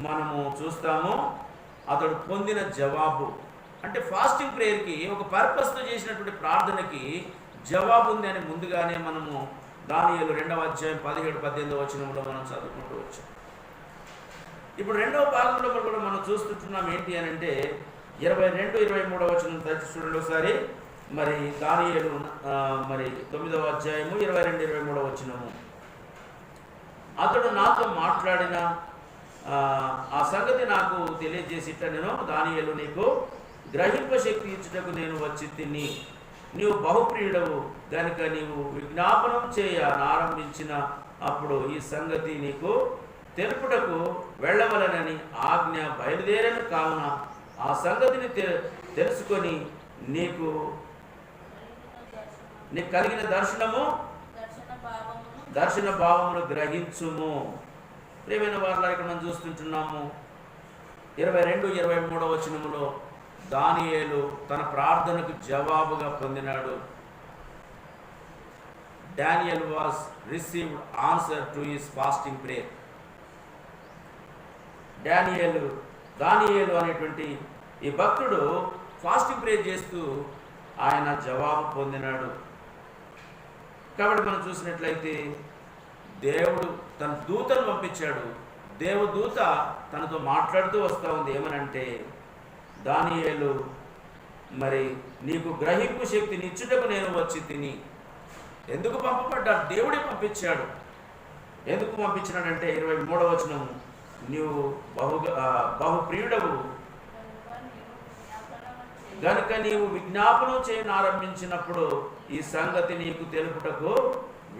మనము చూస్తాము అతడు పొందిన జవాబు. అంటే ఫాస్టింగ్ ప్రేయర్కి ఒక పర్పస్తో చేసినటువంటి ప్రార్థనకి జవాబు ఉంది అని ముందుగానే మనము దానియేలు 2వ అధ్యాయం 17-18 వచనంలో మనం చదువుకుంటూ వచ్చాం. ఇప్పుడు 2వ భాగంలో కూడా మనం చూస్తున్నాం ఏంటి అని అంటే 22-23 వచనం చూడండి ఒకసారి. మరి దానియేలు మరి 9వ అధ్యాయము 22-23 వచనము. అతడు నాతో మాట్లాడిన ఆ సంగతి నాకు తెలియజేసిట నేను దానియేలు నీకు గ్రహింప శక్తి ఇచ్చుటకు నేను వచ్చి తిని నీవు బహుప్రియుడవు గనుక నీవు విజ్ఞాపనం ఆరంభించిన అప్పుడు ఈ సంగతి నీకు తెలుపుటకు వెళ్ళవలనని ఆజ్ఞ బయలుదేరను కావున ఆ సంగతిని తెలుసుకొని నీకు కలిగిన దర్శన భావమును గ్రహించుము. ప్రియమైన వారిలో ఇక్కడ మనం చూస్తుంటున్నాము 22-23 వచనములో దానియేలు తన ప్రార్థనకు జవాబుగా పొందినాడు. Daniel was received answer to his fasting prayer. దానియేలు అనేటువంటి ఈ భక్తుడు ఫాస్టింగ్ ప్రేయర్ చేస్తూ ఆయన జవాబు పొందినాడు. కాబట్టి మనం చూసినట్లయితే దేవుడు తన దూతను పంపించాడు. దేవదూత తనతో మాట్లాడుతూ వస్తూ ఉంది. ఏమనంటే దానియేలు మరి నీకు గ్రహింపు శక్తిని ఇచ్చుటకు నేను వచ్చి తిని. ఎందుకు పంపబడ్డాడు? దేవుడే పంపించాడు. ఎందుకు పంపించినాడంటే 23వ వచనం, నీవు బహుప్రియుడవు గనుక నీవు విజ్ఞాపనం చేయను ఆరంభించినప్పుడు ఈ సంగతి నీకు తెలుపుటకు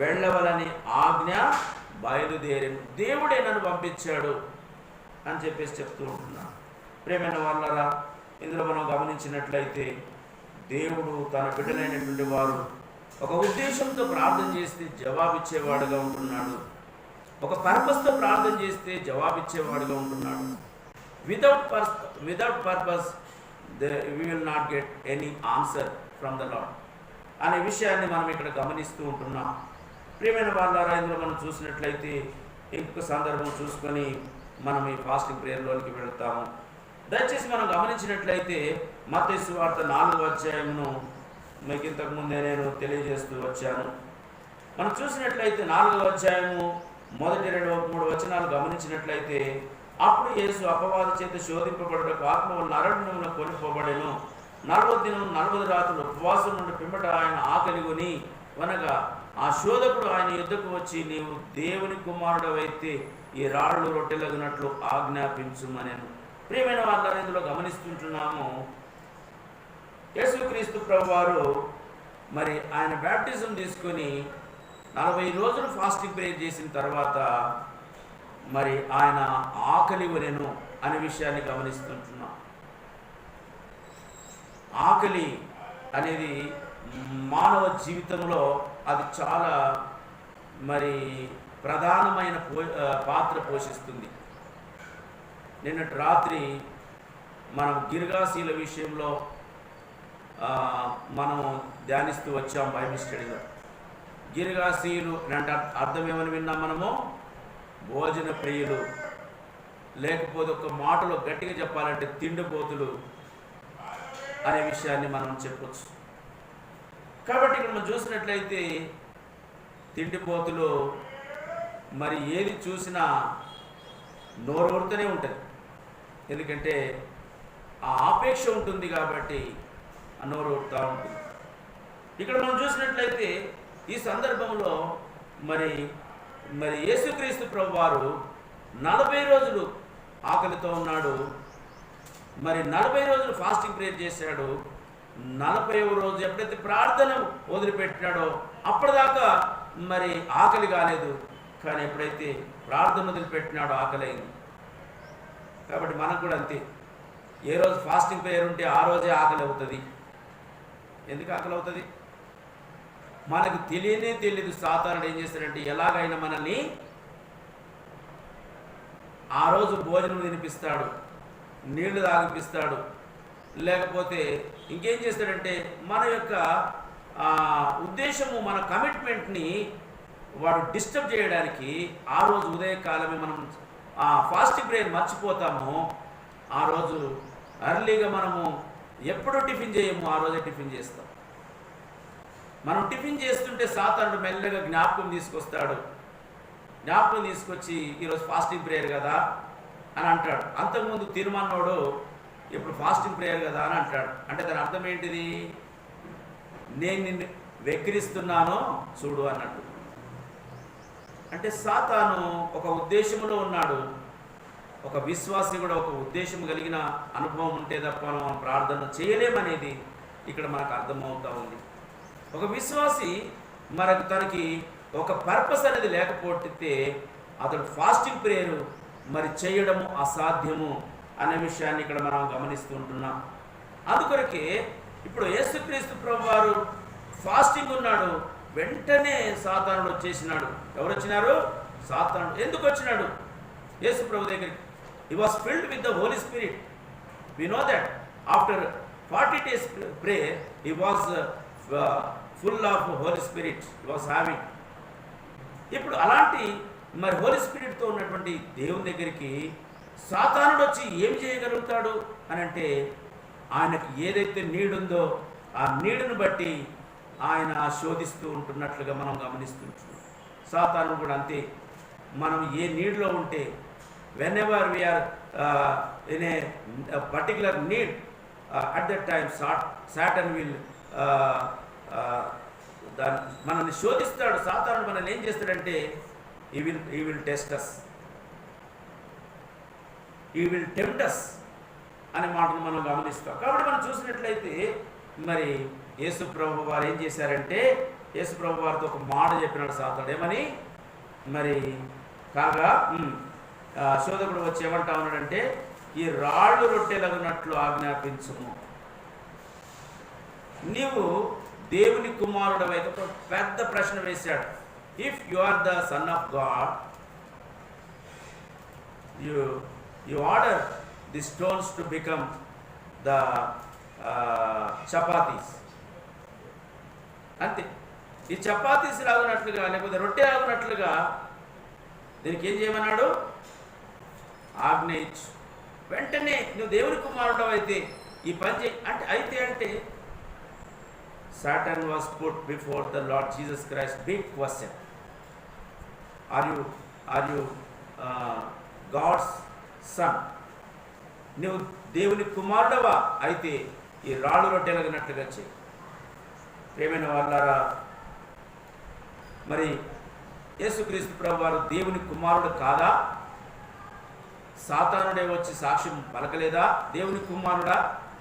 వెళ్ళవలని ఆజ్ఞ బయలుదేరాను. దేవుడే నన్ను పంపించాడు అని చెప్పేసి చెప్తూ ఉంటున్నాను. ప్రియమైన వాళ్ళరా, ఇందులో మనం గమనించినట్లయితే దేవుడు తన బిడ్డలైనటువంటి వారు ఒక ఉద్దేశంతో ప్రార్థన చేస్తే జవాబిచ్చేవాడుగా ఉంటున్నాడు. ఒక పర్పస్తో ప్రార్థన చేస్తే జవాబిచ్చేవాడుగా ఉంటున్నాడు. Without purpose we will not get any answer from the Lord అనే విషయాన్ని మనం ఇక్కడ గమనిస్తూ ఉంటున్నాం. ప్రియమైన వాళ్ళారా, ఇందులో మనం చూసినట్లయితే ఇంకొక సందర్భం చూసుకొని మనం ఈ ఫాస్టింగ్ ప్రేయర్లోనికి వెళ్తాము. దయచేసి మనం గమనించినట్లయితే మత్తయి సువార్త 4వ అధ్యాయమును మీకు ఇంతకుముందే నేను తెలియజేస్తూ వచ్చాను. మనం చూసినట్లయితే 4వ అధ్యాయము మొదటి 2-3 వచనాలు గమనించినట్లయితే అప్పుడు యేసు అపవాది చేత శోధింపబడుటకు ఆత్మ వలన అరణ్యమున కొనిపోబడెను. 40 దినం 40 రాత్రులు ఉపవాసం నుండి పిమ్మట ఆయన ఆకలిగొని అనగా ఆ శోధకుడు ఆయన యుద్ధకు వచ్చి నీవు దేవుని కుమారుడవైతే ఈ రాళ్ళు రొట్టెలగునట్లు ఆజ్ఞాపించుమనెను. ప్రియమైన వాళ్ళని ఇందులో గమనిస్తుంటున్నాము. యేసుక్రీస్తు ప్రభువారు మరి ఆయన బ్యాప్టిజం తీసుకొని 40 రోజులు ఫాస్టింగ్ ప్రేయర్ చేసిన తర్వాత మరి ఆయన ఆకలి కొనెను అనే విషయాన్ని గమనిస్తుంటున్నాం. ఆకలి అనేది మానవ జీవితంలో అది చాలా మరి ప్రధానమైన పాత్ర పోషిస్తుంది. నిన్నటి రాత్రి మనం గిర్గాసీల విషయంలో మనం ధ్యానిస్తూ వచ్చాం బైబిల్ స్టడీలో. గిర్గాసీలు అంటే అర్థం ఏమని విన్నాం మనము? భోజన ప్రియులు, లేకపోతే ఒక మాటలో గట్టిగా చెప్పాలంటే తిండిపోతులు అనే విషయాన్ని మనం చెప్పొచ్చు. కాబట్టి ఇక్కడ మనం చూసినట్లయితే తిండిపోతులు మరి ఏది చూసినా నోరు ఊరుతూనే ఉంటుంది. ఎందుకంటే ఆ ఆపేక్ష ఉంటుంది కాబట్టి ఆ నోరు ఊరుతూ ఉంటుంది. ఇక్కడ మనం చూసినట్లయితే ఈ సందర్భంలో మరి మరి యేసుక్రీస్తు ప్రభువారు 40 రోజులు ఆకలితో ఉన్నాడు. మరి 40 రోజులు ఫాస్టింగ్ ప్రేయర్ చేశాడు. 40వ రోజు ఎప్పుడైతే ప్రార్థన వదిలిపెట్టినాడో అప్పటిదాకా మరి ఆకలి కాలేదు. కానీ ఎప్పుడైతే ప్రార్థన వదిలిపెట్టినాడో ఆకలి అయింది. కాబట్టి మనకు కూడా అంతే. ఏ రోజు ఫాస్టింగ్ ప్రేయర్ ఉంటే ఆ రోజే ఆకలి అవుతుంది. ఎందుకు ఆకలి అవుతుంది? మనకు తెలియదు. సాతానుడు ఏం చేస్తాడంటే ఎలాగైనా మనల్ని ఆ రోజు భోజనం తినిపిస్తాడు, నీళ్లు తాగిపిస్తాడు, లేకపోతే ఇంకేం చేస్తాడంటే మన యొక్క ఉద్దేశము, మన కమిట్మెంట్ని వాడు డిస్టర్బ్ చేయడానికి ఆ రోజు ఉదయకాలమే మనం ఫాస్టింగ్ ప్రేయర్ మర్చిపోతాము. ఆ రోజు అర్లీగా మనము ఎప్పుడూ టిఫిన్ చేయము, ఆ రోజే టిఫిన్ చేస్తాం. మనం టిఫిన్ చేస్తుంటే సాతానుడు మెల్లగా జ్ఞాపకం తీసుకొస్తాడు. జ్ఞాపకం తీసుకొచ్చి ఈరోజు ఫాస్టింగ్ ప్రేయర్ కదా అని అంటాడు. అంతకుముందు తిరుమన్నోడు ఇప్పుడు ఫాస్టింగ్ ప్రేయర్ కదా అని అంటాడు. అంటే దాని అర్థం ఏంటిది? నేను నిన్ను వెక్కిరిస్తున్నాను చూడు అన్నట్టు. అంటే సాతాను ఒక ఉద్దేశంలో ఉన్నాడు. ఒక విశ్వాసి కూడా ఒక ఉద్దేశం కలిగిన అనుభవం ఉంటే తప్ప మనం ప్రార్థన చేయలేమనేది ఇక్కడ మనకు అర్థమవుతూ ఉంది. ఒక విశ్వాసి మనకు తనకి ఒక పర్పస్ అనేది లేకపోతే అతడు ఫాస్టింగ్ ప్రేయర్ మరి చేయడము అసాధ్యము అనే విషయాన్ని ఇక్కడ మనం గమనిస్తుంటున్నాం. అందుకొరకే ఇప్పుడు యేసుక్రీస్తు ప్రభువారు ఫాస్టింగ్ ఉన్నాడు. వెంటనే సాతానుడు వచ్చేసినాడు. ఎవరు వచ్చినారు? సాతానుడు. ఎందుకు వచ్చినాడు యేసు ప్రభు దగ్గరికి? He was filled with the holy spirit. We know that after 40 days prayer he was full of Holy Spirit he was having. ఇప్పుడు అలాంటి మరి హోలీ స్పిరిట్తో ఉన్నటువంటి దేవుని దగ్గరికి సాతానుడు వచ్చి ఏం చేయగలుగుతాడు అని అంటే, ఆయనకు ఏదైతే నీడుందో ఆ నీడును బట్టి ఆయన శోధిస్తూ ఉంటున్నట్లుగా మనం గమనిస్తుంటున్నాం. సాతానుడు కూడా అంతే. మనం ఏ నీడ్లో ఉంటే whenever we are in a particular need at that time Satan will మనల్ని శోధిస్తాడు. సాతానుడు మనల్ని ఏం చేస్తాడంటే he will test us, he will tempt us అనే మాటను మనం గమనిస్తాం. కాబట్టి మనం చూసినట్లయితే మరి యేసు ప్రభు వారు ఏం చేశారంటే, యేసు ప్రభు వారితో ఒక మాట చెప్పినాడు సాతానుడు. ఏమని? మరి కాగా శోధకుడు వచ్చి ఏమంటా ఉన్నాడంటే, ఈ రాళ్ళు రొట్టెలగునట్లు ఆజ్ఞాపించుము. నీవు దేవుని కుమారుడు అయితే ఒక పెద్ద ప్రశ్న వేశాడు. If you are the son of God, you order the stones to become the chapatis. అంతే. ఈ చపాతీస్ రాగునట్లుగా లేకపోతే రొట్టె రాగునట్లుగా దీనికి ఏం చేయమన్నాడు? ఆజ్ఞ ఇచ్చు. వెంటనే నువ్వు దేవుని కుమారుడు అయితే ఈ పని చేయి అంటే Satan was put before the Lord Jesus Christ big question. Are you God's son? నువ్వు దేవుని కుమారుడవా అయితే ఈ రాళ్ళు రొట్టెలగినట్లుగా చేయి. ప్రియమైన వాళ్ళారా, మరి యేసుక్రీస్తు ప్రభువారు దేవుని కుమారుడు కాదా? సాతానుడే వచ్చి సాక్ష్యం పలకలేదా? దేవుని కుమారుడా,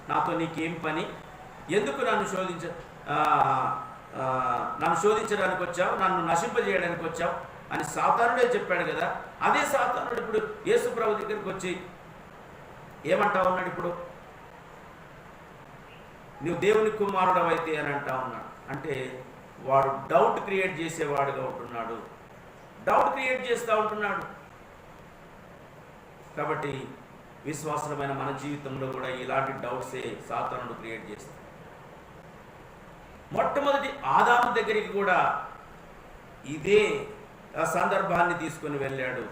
నాతో నీకేం పని? ఎందుకు నన్ను శోధించడానికి వచ్చావు? నన్ను నశింపజేయడానికి వచ్చావు? అని సాతానుడే చెప్పాడు కదా. అదే సాతానుడు ఇప్పుడు యేసు ప్రభు దగ్గరికి వచ్చి ఏమంటా ఉన్నాడు? ఇప్పుడు నువ్వు దేవుని కుమారుడు అయితే అని అంటా ఉన్నాడు. అంటే వాడు డౌట్ క్రియేట్ చేసేవాడుగా ఉంటున్నాడు, డౌట్ క్రియేట్ చేస్తూ ఉంటున్నాడు. కాబట్టి విశ్వాసమైన మన జీవితంలో కూడా ఇలాంటి డౌట్సే సాతానుడు క్రియేట్ చేస్తాడు. మొట్టమొదటి ఆదాము దగ్గరికి కూడా ఇదే సందర్భాన్ని తీసుకొని వెళ్ళాడు.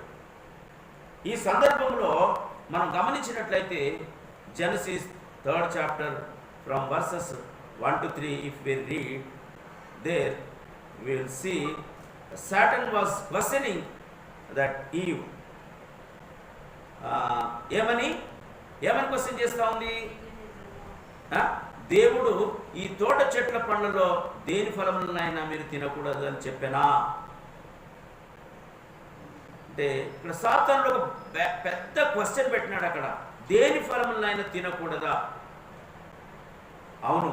ఈ సందర్భంలో మనం గమనించినట్లయితే Genesis 3rd chapter from verses 1 to 3, if we read there, we will see Satan was questioning that Eve. ఏమని క్వశ్చన్ చేస్తూ ఉంది? దేవుడు ఈ తోట చెట్ల పండ్లలో దేని ఫలములనైనా మీరు తినకూడదు అని చెప్పానా? అంటే ఇక్కడ సాతానుడు ఒక పెద్ద క్వశ్చన్ పెట్టినాడు. అక్కడ దేని ఫలములనైనా తినకూడదా? అవును,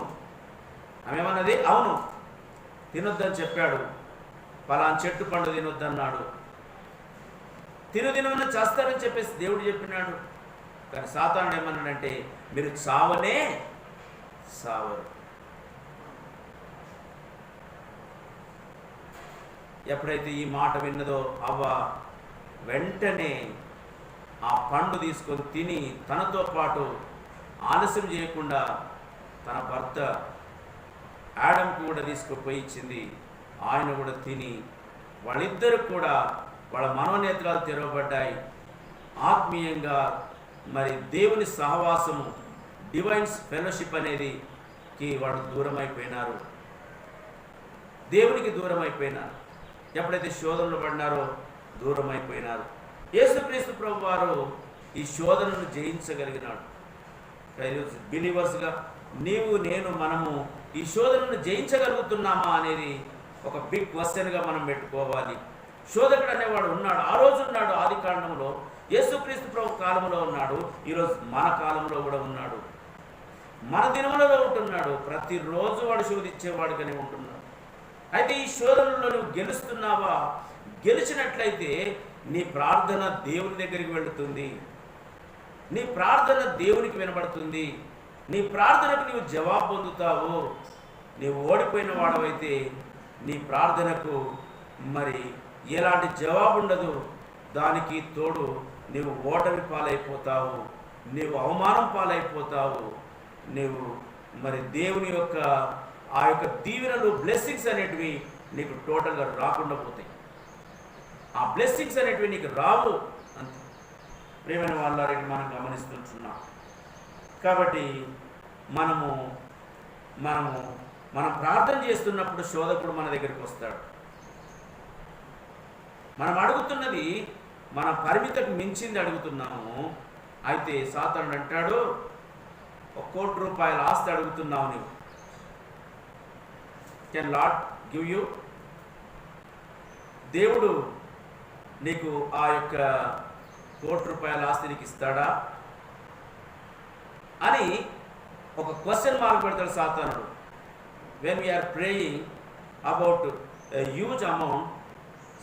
ఆమెమన్నది అవును, తినొద్దని చెప్పాడు. పలానా చెట్టు పండు తినొద్దన్నాడు. తినమన్నా చేస్తారని చెప్పేసి దేవుడు చెప్పినాడు. కానీ సాతానుడు ఏమన్నాడంటే మీరు చావనే సావరు. ఎప్పుడైతే ఈ మాట విన్నదో అవ్వ వెంటనే ఆ పండు తీసుకొని తిని తనతో పాటు ఆలస్యం చేయకుండా తన భర్త ఆడంకు కూడా తీసుకుపోయి ఇచ్చింది. ఆయన కూడా తిని వాళ్ళిద్దరు కూడా వాళ్ళ మనోనేత్రాలు తెరవబడ్డాయి. ఆత్మీయంగా మరి దేవుని సహవాసము, డివైన్స్ ఫెలోషిప్ అనేదికి వాళ్ళు దూరం అయిపోయినారు, దేవునికి దూరం అయిపోయినారు. ఎప్పుడైతే శోధనలు పడినారో దూరం అయిపోయినారు. యేసుక్రీస్తు ప్రభు వారు ఈ శోధనను జయించగలిగినాడు. బిలీవర్స్గా నీవు నేను మనము ఈ శోధనను జయించగలుగుతున్నామా అనేది ఒక బిగ్ క్వశ్చన్గా మనం పెట్టుకోవాలి. శోధకుడు అనేవాడు ఉన్నాడు, ఆ రోజు ఉన్నాడు. ఆది కాండంలో యేసుక్రీస్తు ప్రభు కాలంలో ఉన్నాడు, ఈరోజు మన కాలంలో కూడా ఉన్నాడు, మన దినములలో ఉంటున్నాడు. ప్రతిరోజు వాడు శోధించేవాడుగానే ఉంటున్నాడు. అయితే ఈ శోధనలో నువ్వు గెలుస్తున్నావా? గెలిచినట్లయితే నీ ప్రార్థన దేవుని దగ్గరికి వెళుతుంది, నీ ప్రార్థన దేవునికి వినబడుతుంది, నీ ప్రార్థనకు నీవు జవాబు పొందుతావు. నీవు ఓడిపోయిన వాడవైతే నీ ప్రార్థనకు మరి ఎలాంటి జవాబు ఉండదు. దానికి తోడు నీవు ఓటమి పాలైపోతావు, నీవు అవమానం పాలైపోతావు. నీవు మరి దేవుని యొక్క ఆ యొక్క దీవెనలు, బ్లెస్సింగ్స్ అనేటివి నీకు టోటల్గా రాకుండా పోతాయి. ఆ బ్లెస్సింగ్స్ అనేటివి నీకు రావు. అంతే ప్రియమైన వాళ్ళని మనం గమనిస్తుంటున్నాం. కాబట్టి మనం ప్రార్థన చేస్తున్నప్పుడు శోధకుడు మన దగ్గరికి వస్తాడు. మనం అడుగుతున్నది మన పరిమితికి మించింది అడుగుతున్నాము. అయితే సాతానుడు అంటాడు, 1 కోటి రూపాయల ఆస్తి అడుగుతున్నావు, నీవు కెన్ లార్డ్ గివ్ యూ? దేవుడు నీకు ఆ యొక్క 1 కోటి రూపాయల ఆస్తి నీకు ఇస్తాడా అని ఒక క్వశ్చన్ మార్క్ పెడతాడు సాతానుడు. When we are praying about a huge amount,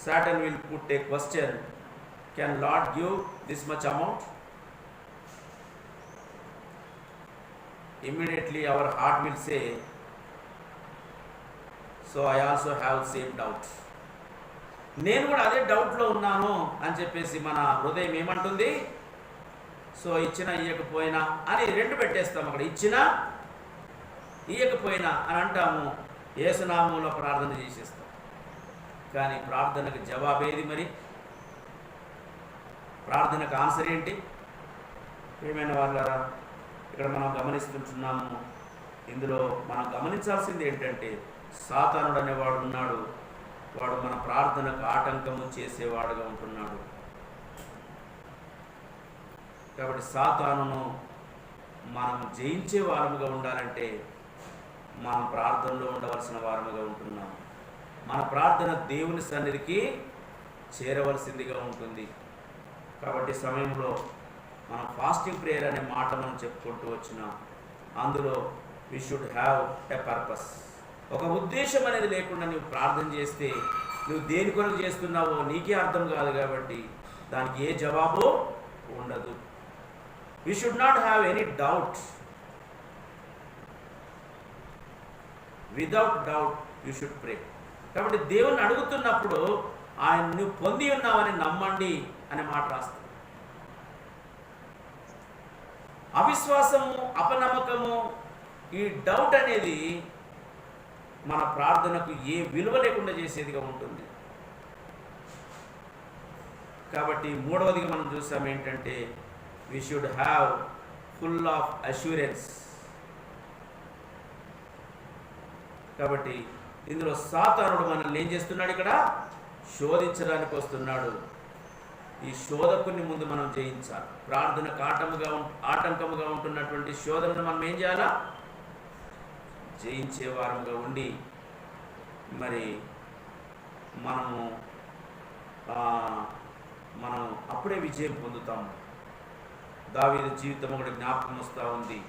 Satan will put a question, can Lord give this much amount? Immediately our heart will say, so I also have same doubt. నేను కూడా అదే డౌట్లో ఉన్నాను అని చెప్పేసి మన హృదయం ఏమంటుంది? సో ఇచ్చినా ఇయ్యకపోయినా అని 2 పెట్టేస్తాం. అక్కడ ఇచ్చినా ఇయ్యకపోయినా అని అంటాము. యేసునామములో ప్రార్థన చేసేస్తాం. కానీ ప్రార్థనకు జవాబేది? మరి ప్రార్థనకు ఆన్సర్ ఏంటి? ఏమైనా వాళ్ళారా ఇక్కడ మనం గమనిస్తుంటున్నాము. ఇందులో మనం గమనించాల్సింది ఏంటంటే సాతానుడు అనేవాడు ఉన్నాడు. వాడు మన ప్రార్థనకు ఆటంకము చేసేవాడుగా ఉంటున్నాడు. కాబట్టి సాతానును మనం జయించే వారముగా ఉండాలంటే మనం ప్రార్థనలో ఉండవలసిన వారముగా ఉంటున్నాం. మన ప్రార్థన దేవుని సన్నిధికి చేరవలసిందిగా ఉంటుంది. కాబట్టి సమయంలో మనం ఫాస్టింగ్ ప్రేయర్ అనే మాట మనం చెప్పుకుంటూ వచ్చినాం. అందులో we should have a purpose. ఒక ఉద్దేశం అనేది లేకుండా నువ్వు ప్రార్థన చేస్తే నువ్వు దేని కొరకు చేస్తున్నావో నీకే అర్థం కాదు కాబట్టి దానికి ఏ జవాబు ఉండదు. We should not have any doubt. Without doubt you should ప్రే. కాబట్టి దేవుణ్ణి అడుగుతున్నప్పుడు ఆయన నువ్వు పొంది ఉన్నావని నమ్మండి అనే మాట రాస్తుంది. అవిశ్వాసము, అపనమ్మకము, ఈ డౌట్ అనేది మన ప్రార్థనకు ఏ విలువ లేకుండా చేసేదిగా ఉంటుంది. కాబట్టి మూడవదిగా మనం చూసాం ఏంటంటే we should have full of assurance. కాబట్టి ఇందులో సాతానుడు మనల్ని ఏం చేస్తున్నాడు? ఇక్కడ శోధించడానికి వస్తున్నాడు. ఈ శోధకుని ముందు మనం జయించాలి. ప్రార్థనకు ఆటంకముగా ఉంటున్నటువంటి శోధనను మనం ఏం చేయాలా? జయించే వారముగా ఉండి మరి మనం అప్పుడే విజయం పొందుతాము. దావీదు జీవితం ఒకటి జ్ఞాపకం వస్తూ ఉంది.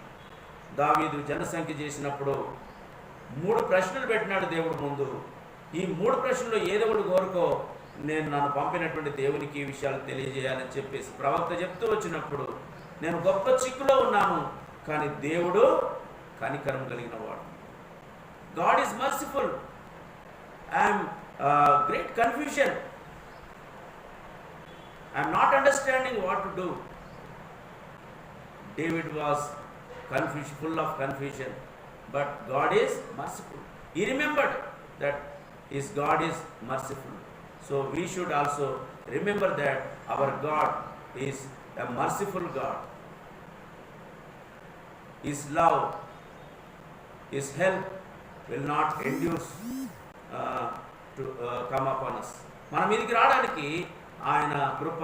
దావీదు జనసంఖ్య చేసినప్పుడు 3 ప్రశ్నలు పెట్టినాడు దేవుడు ముందు. ఈ 3 ప్రశ్నలు ఏదో ఒకటి కోరుకో, నేను నన్ను పంపినటువంటి దేవునికి ఈ విషయాలు తెలియజేయాలని చెప్పేసి ప్రవక్త చెప్తూ వచ్చినప్పుడు నేను గొప్ప చిక్కులో ఉన్నాను, కానీ దేవుడు కనికరం కలిగిన వాడు. God is merciful. I'm great confusion. I'm not understanding what to do. David was full of confusion, but God is merciful. He remembered that his God is merciful. So we should also remember that our God is a merciful God. His love, His help will not endure to come upon us. మన మీదకి రావడానికి ఆయన కృప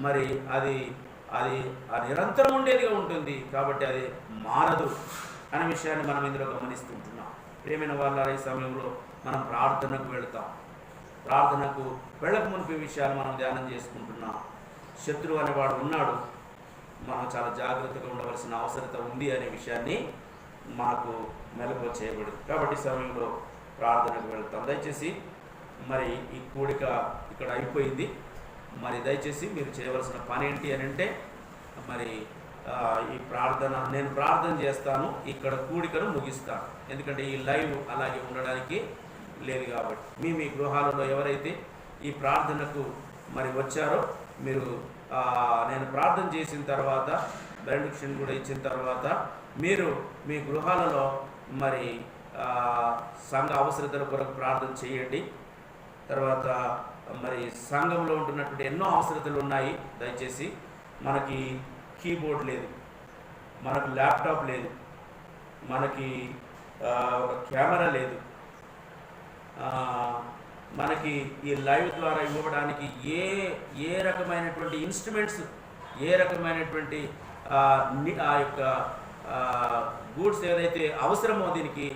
మరి అది నిరంతరం ఉండేదిగా ఉంటుంది. కాబట్టి అది మారదు అనే విషయాన్ని మనం ఇందులో గమనిస్తుంటున్నాం. ప్రియమైన వాళ్ళ ఈ సమయంలో మనం ప్రార్థనకు వెళతాం. ప్రార్థనకు వెళ్ళక మునిపే విషయాలు మనం ధ్యానం చేసుకుంటున్నాం. శత్రువు అనేవాడు ఉన్నాడు, మనం చాలా జాగ్రత్తగా ఉండవలసిన అవసరత ఉంది అనే విషయాన్ని మనకు మెలకువ చేయబడింది. కాబట్టి సమయంలో ప్రార్థనకు వెళ్తాం. దయచేసి మరి ఈ కూడిక ఇక్కడ అయిపోయింది. మరి దయచేసి మీరు చేయవలసిన పని ఏంటి అని అంటే మరి ఈ నేను ప్రార్థన చేస్తాను, ఇక్కడ కూడికను ముగిస్తాను. ఎందుకంటే ఈ లైవ్ అలాగే ఉండడానికి లేదు కాబట్టి మీ గృహాలలో ఎవరైతే ఈ ప్రార్థనకు మరి వచ్చారో మీరు నేను ప్రార్థన చేసిన తర్వాత బెనడిక్షన్ కూడా ఇచ్చిన తర్వాత మీరు మీ గృహాలలో మరి సంఘ అవసరతల కొరకు ప్రార్థన చేయండి. తర్వాత మరి సంఘంలో ఉంటున్నటువంటి ఎన్నో అవసరతలు ఉన్నాయి. దయచేసి మనకి కీబోర్డ్ లేదు, మనకు ల్యాప్టాప్ లేదు, మనకి ఒక కెమెరా లేదు, మనకి ఈ లైవ్ ద్వారా ఇవ్వడానికి ఏ రకమైనటువంటి ఇన్స్ట్రుమెంట్స్, ఏ రకమైనటువంటి ఆ యొక్క గూడ్స్ ఏదైతే అవసరమో దీనికి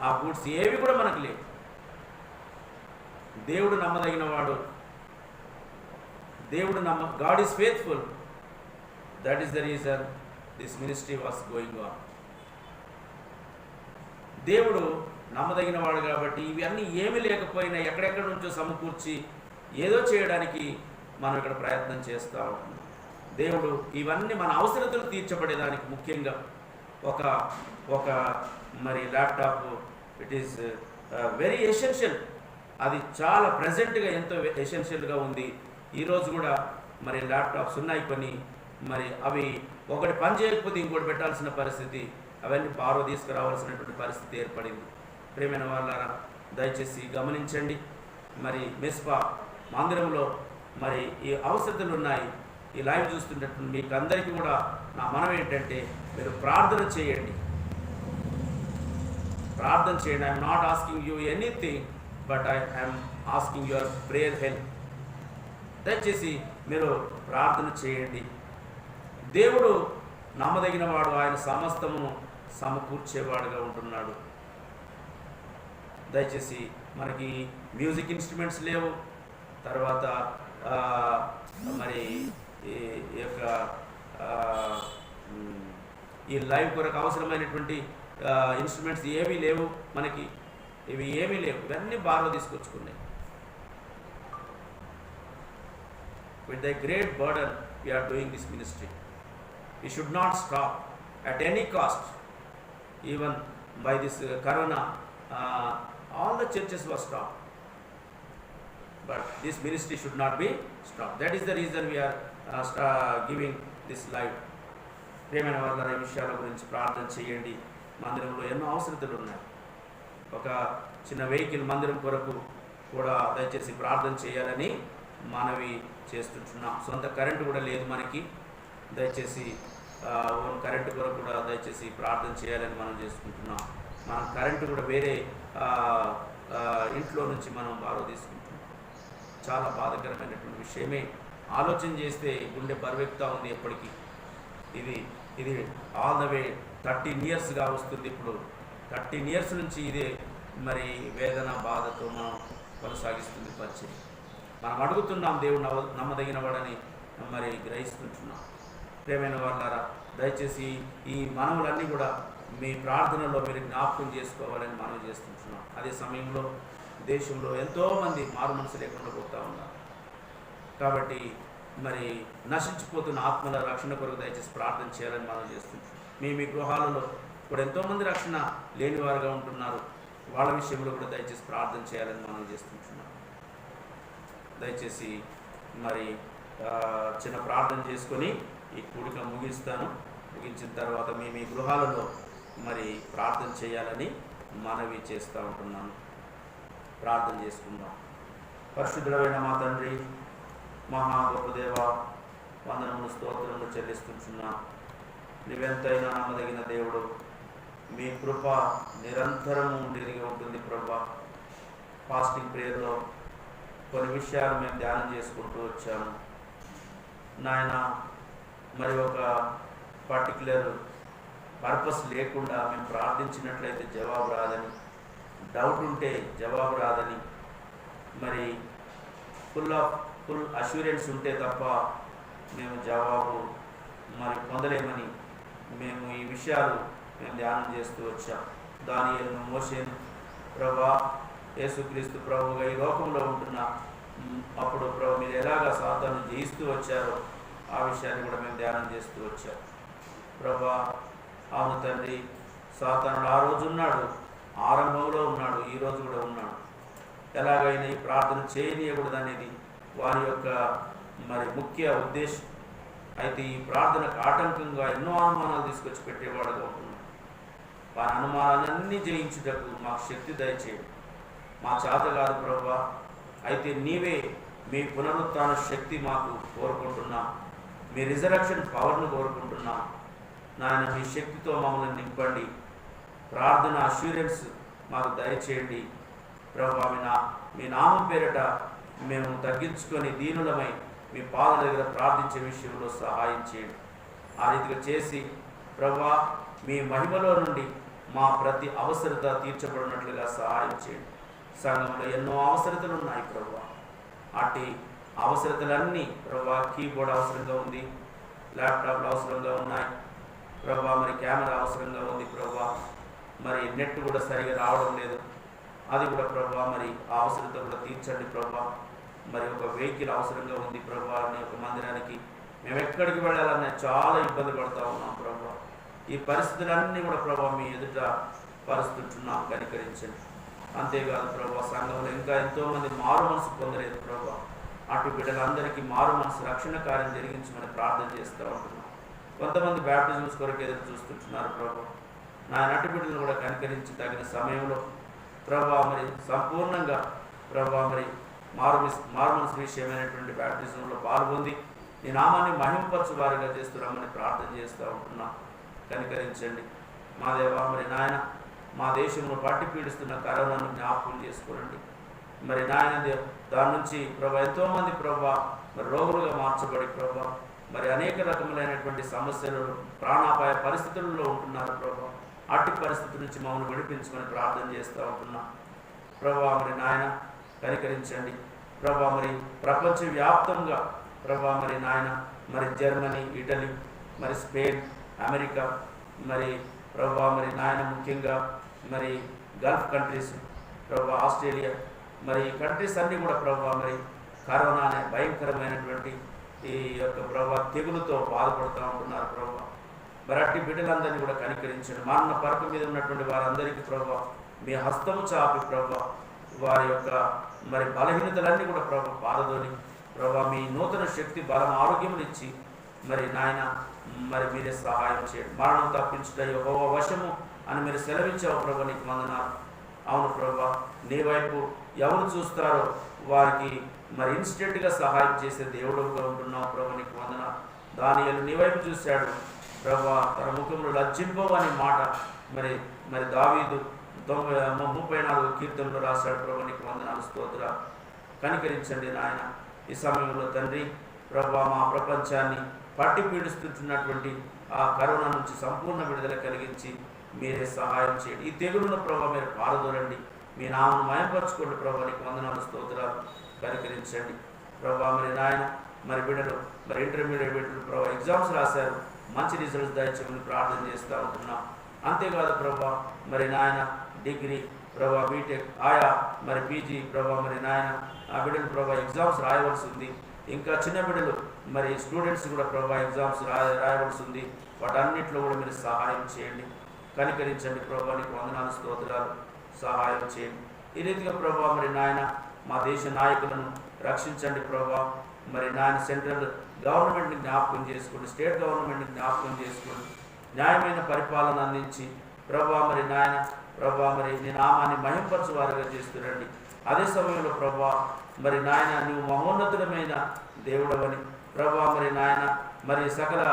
ఆ గూడ్స్ ఏవి కూడా మనకు లేవు. దేవుడు నమ్మదగిన వాడు. God is faithful. That is the reason this ministry was going on. దేవుడు నమ్మదగిన వాడు కాబట్టి ఇవన్నీ ఏమీ లేకపోయినా ఎక్కడెక్కడ నుంచో సమకూర్చి ఏదో చేయడానికి మనం ఇక్కడ ప్రయత్నం చేస్తూ ఉంటాం. దేవుడు ఇవన్నీ మన అవసరతలు తీర్చబడేదానికి ముఖ్యంగా ఒక మరి laptop it is very essential. అది చాలా ప్రజెంట్గా ఎంతో ఎసెన్షియల్గా ఉంది. ఈరోజు కూడా మరి ల్యాప్టాప్స్ ఉన్నాయి కొన్ని, మరి అవి ఒకటి పని చేయకపోతే ఇంకోటి పెట్టాల్సిన పరిస్థితి, అవన్నీ బారో తీసుకురావాల్సినటువంటి పరిస్థితి ఏర్పడింది. ప్రియమైన వాళ్ళారా దయచేసి గమనించండి. మరి మెస్పా మందిరంలో మరి ఈ అవసరతలు ఉన్నాయి. ఈ లైవ్ చూస్తున్నటువంటి మీకు అందరికీ కూడా నా మనం ఏంటంటే మీరు ప్రార్థన చేయండి. I'm not asking you anything, but I'm asking your prayer help. దయచేసి మీరు ప్రార్థన చేయండి. దేవుడు నమ్మదగిన వాడు, ఆయన సమస్తమును సమకూర్చేవాడుగా ఉంటున్నాడు. దయచేసి మనకి మ్యూజిక్ ఇన్స్ట్రుమెంట్స్ లేవు. తర్వాత మరి ఈ యొక్క ఈ లైవ్ కొరకు అవసరమైనటువంటి ఇన్స్ట్రుమెంట్స్ ఏమీ లేవు మనకి. ఇవి ఏమీ లేవు, ఇవన్నీ బాగా తీసుకొచ్చుకున్నాయి. with a great burden we are doing this ministry. We should not stop at any cost. Even by this corona, all the churches were stopped, but this ministry should not be stopped. That is the reason we are giving this live. ప్రియమైన వాళ్ళ విషయాల గురించి ప్రార్థన చేయండి. మందిరంలో ఎన్నో అవసరతలు ఉన్నాయి. ఒక చిన్న వెహికల్ మందిరం కొరకు కూడా దయచేసి ప్రార్థన చేయాలని మనవి చేస్తుంటున్నాం. సొంత కరెంటు కూడా లేదు మనకి. దయచేసి ఓన్ కరెంటు కొరకు కూడా దయచేసి ప్రార్థన చేయాలని మనం చేసుకుంటున్నాం. మన కరెంటు కూడా వేరే ఇంట్లో నుంచి మనం బారో తీసుకుంటున్నాం. చాలా బాధాకరమైనటువంటి విషయమే. ఆలోచన చేస్తే గుండె బరువెక్కుతా ఉంది. ఎప్పటికీ ఇది ఆల్ ద వే 13 ఇయర్స్గా వస్తుంది. ఇప్పుడు 13 ఇయర్స్ నుంచి ఇదే మరి వేదన బాధతో మనం కొనసాగిస్తుంది పరిచయం. మనం అడుగుతున్నాం, దేవుడు నమ్మదగిన వాడని మరి గ్రహిస్తుంటున్నాం. ప్రియమైన వాళ్ళారా, దయచేసి ఈ మనవులన్నీ కూడా మీ ప్రార్థనలో మీరు జ్ఞాపకం చేసుకోవాలని మనం చేస్తుంటున్నాం. అదే సమయంలో దేశంలో ఎంతోమంది మారు మనసు లేకుండా పోతూ ఉన్నారు. కాబట్టి మరి నశించిపోతున్న ఆత్మల రక్షణ కొరకు దయచేసి ప్రార్థన చేయాలని మనం చేస్తుంటాం. మీ గృహాలలో కూడా ఎంతోమంది రక్షణ లేనివారుగా ఉంటున్నారు. వాళ్ళ విషయంలో కూడా దయచేసి ప్రార్థన చేయాలని మనం చేస్తుంటున్నాం. దయచేసి మరి చిన్న ప్రార్థన చేసుకొని ఈ కూడిక ముగిస్తాను. ముగించిన తర్వాత మీ గృహాలలో మరి ప్రార్థన చేయాలని మనవి చేస్తూ ఉంటున్నాను. ప్రార్థన చేసుకుందాం. పరిశుద్ధుడైన మా తండ్రి, మహా గొప్ప దేవ, వందనములు స్తోత్రములు చెల్లిస్తుంటున్నా. నీవెంతైనా నమ్మదగిన దేవుడు. మీ కృప నిరంతరము తిరిగి ఉంటుంది ప్రభా. ఫాస్టింగ్ ప్రేయర్లో కొన్ని విషయాలు మేము ధ్యానం చేసుకుంటూ వచ్చాము నాయన. మరి ఒక పర్టికులర్ పర్పస్ లేకుండా మేము ప్రార్థించినట్లయితే జవాబు రాదని, డౌట్ ఉంటే జవాబు రాదని, మరి ఫుల్ అష్యూరెన్స్ ఉంటే తప్ప మేము జవాబు మరి పొందలేమని మేము ఈ విషయాలు మేము ధ్యానం చేస్తూ వచ్చాం. దానియేలును, మోషేను ప్రభా, యేసుక్రీస్తు ప్రభువుగా ఈ లోకంలో ఉంటున్న అప్పుడు ప్రభు మీరు ఎలాగా సాతాను జయిస్తూ వచ్చారో ఆ విషయాన్ని కూడా మేము ధ్యానం చేస్తూ వచ్చాం ప్రభా. అవును తండ్రి, సాతానుడు ఆ రోజు ఉన్నాడు, ఆరంభంలో ఉన్నాడు, ఈరోజు కూడా ఉన్నాడు. ఎలాగైనా ఈ ప్రార్థన చేయనీయకూడదనేది వారి యొక్క మరి ముఖ్య ఉద్దేశం. అయితే ఈ ప్రార్థనకు ఆటంకంగా ఎన్నో అనుమానాలు తీసుకొచ్చి పెట్టేవాడుగా ఉంటున్నాడు. వారి అనుమానాలన్నీ జయించుటకు మాకు శక్తి దయచేయండి. మా చేత కాదు ప్రభా, అయితే నీవే మీ పునరుత్థాన శక్తి మాకు కోరుకుంటున్నాం. మీ రిజరక్షన్ పవర్ను కోరుకుంటున్నాం నాయన. మీ శక్తితో మమ్మల్ని నింపండి. ప్రార్థన అష్యూరెన్స్ మాకు దయచేయండి ప్రభా. మీ నామం పేరట మేము తగ్గించుకొని దీనులమై మీ పాదల దగ్గర ప్రార్థించే విషయంలో సహాయం చేయండి. ఆ రీతిగా చేసి ప్రభా, మీ మహిమలో నుండి మా ప్రతి అవసరత తీర్చబడినట్లుగా సహాయం చేయండి. సంఘంలో ఎన్నో అవసరతలు ఉన్నాయి ప్రభా. అట్టి అవసరతలన్నీ ప్రభా, కీబోర్డ్ అవసరంగా ఉంది, ల్యాప్టాప్లు అవసరంగా ఉన్నాయి ప్రభా, మరి కెమెరా అవసరంగా ఉంది ప్రభా, మరి నెట్ కూడా సరిగా రావడం లేదు, అది కూడా ప్రభా మరి ఆ అవసరత కూడా తీర్చండి ప్రభా. మరి ఒక వెహికల్ అవసరంగా ఉంది ప్రభా. ఒక మందిరానికి మేము ఎక్కడికి వెళ్ళాలన్నా చాలా ఇబ్బంది పడుతూ ఉన్నాం ప్రభా. ఈ పరిస్థితులన్నీ కూడా ప్రభా మీ ఎదుట పరుస్తుంటున్నాం, కనికరించండి. అంతేకాదు ప్రభా, సంఘంలో ఇంకా ఎంతోమంది మారు మనసు పొందలేదు ప్రభా. అటు బిడ్డలందరికీ మారు మనసు రక్షణ కార్యం జరిగించమని ప్రార్థన చేస్తూ ఉంటున్నాం. కొంతమంది బ్యాప్టిజమ్స్ కొరకు ఎదురు చూస్తుంటున్నారు ప్రభా. నా అటు బిడ్డలను కూడా కనికరించి తగిన సమయంలో ప్రభా మరి సంపూర్ణంగా ప్రభా మరి మారు మనసు విషయమైనటువంటి బ్యాప్టిజంలో పాల్గొంది నీ నామాన్ని మహిమపరచు వారిగా చేస్తున్నామని ప్రార్థన చేస్తూ ఉంటున్నాం. కనికరించండి మా దేవా. మరి నాయన, మా దేశంలో పట్టి పీడిస్తున్న కరోనాను జ్ఞాపకం చేసుకోండి. మరి నాయన దాని నుంచి ప్రభా ఎంతోమంది ప్రభా మరి రోగులుగా మార్చబడి ప్రభా మరి అనేక రకములైనటువంటి సమస్యలు, ప్రాణాపాయ పరిస్థితుల్లో ఉంటున్నారు ప్రభా. అట్టి పరిస్థితి నుంచి మమ్మల్ని విడిపించమని ప్రార్థన చేస్తూ ఉంటున్నాం ప్రభా. మరి నాయన కనికరించండి ప్రభా. మరి ప్రపంచవ్యాప్తంగా ప్రభా మరి నాయన, మరి జర్మనీ, ఇటలీ, మరి స్పెయిన్, అమెరికా, మరి ప్రభా మరి నాయన ముఖ్యంగా మరి గల్ఫ్ కంట్రీస్ ప్రభా, ఆస్ట్రేలియా, మరి కంట్రీస్ అన్నీ కూడా ప్రభా మరి కరోనా అనే భయంకరమైనటువంటి ఈ యొక్క ప్రభా తెగులుతో బాధపడుతూ ఉంటున్నారు ప్రభా. మరి అట్టి బిడ్డలందరినీ కూడా కనికరించండి. మరణ పరక మీద ఉన్నటువంటి వారందరికీ ప్రభా మీ హస్తము చాపి ప్రభా వారి యొక్క మరి బలహీనతలన్నీ కూడా ప్రభా పారదోని ప్రభా మీ నూతన శక్తి బలం ఆరోగ్యమునిచ్చి మరి నాయన మరి మీరే సహాయం చేయండి. మరణం తప్పించుట యెహోవా వశము అని మీరు సెలవించావు ప్రభా, నీకు వందనాలు. అవును ప్రభా, నీ వైపు ఎవరు చూస్తారో వారికి మరి ఇన్స్టెంట్గా సహాయం చేసే దేవుడుగా ఉంటున్నావు ప్రభా, నీకు వందనాలు. దానియేలు నీ వైపు చూశాడు ప్రభా, తన ముఖంలో లజ్జింపవు అనే మాట మరి మరి దావీదు 34 కీర్తనలో రాశాడు ప్రభా, నీకు వందనాలు, స్తోత్రాలు. కనికరించండి నాయన. ఈ సమయంలో తండ్రి ప్రభా మా ప్రపంచాన్ని పట్టి పీడిస్తున్నటువంటి ఆ కరోనా నుంచి సంపూర్ణ విడుదల కలిగించి మీరే సహాయం చేయండి. ఈ తెగులున్న ప్రభా మీరు పారదోలండి. మీ నామను మయంపరచుకోండి ప్రభా, నీకు వందనాలు, స్తోత్రాలు. కనికరించండి ప్రభా. మరి నాయన మరి బిడ్డలు మరి ఇంటర్మీడియట్ బిడ్డలు ప్రభా ఎగ్జామ్స్ రాశారు, మంచి రిజల్ట్స్ దయచేయమని ప్రార్థన చేస్తూ ఉంటున్నాం. అంతేకాదు ప్రభా మరి నాయన డిగ్రీ ప్రభా బీటెక్ ఆయా మరి పీజీ ప్రభా మరి నాయన ఆ బిడ్డలు ప్రభా ఎగ్జామ్స్ రాయవలసి ఉంది. ఇంకా చిన్న బిడ్డలు మరి స్టూడెంట్స్ కూడా ప్రభా ఎగ్జామ్స్ రాయవలసి ఉంది. వాటన్నిటిలో కూడా మీరు సహాయం చేయండి. కనికరించండి ప్రభా, నీకు వందనాలు, స్తోత్రాలు. సహాయం చేయండి. ఈ రీతిగా ప్రభా మరి నాయన మా దేశ నాయకులను రక్షించండి ప్రభా. మరి నాయన సెంట్రల్ గవర్నమెంట్ని జ్ఞాపకం చేసుకోండి, స్టేట్ గవర్నమెంట్ని జ్ఞాపకం చేసుకోండి. న్యాయమైన పరిపాలన అందించి ప్రభా మరి నాయన ప్రభా మరి నీ నామాన్ని మహింపరచు వారిగా చేస్తురండి. అదే సమయంలో ప్రభా మరి నాయన నువ్వు మహోన్నతుడమైన దేవుడవని ప్రభా మరి నాయన మరి సకల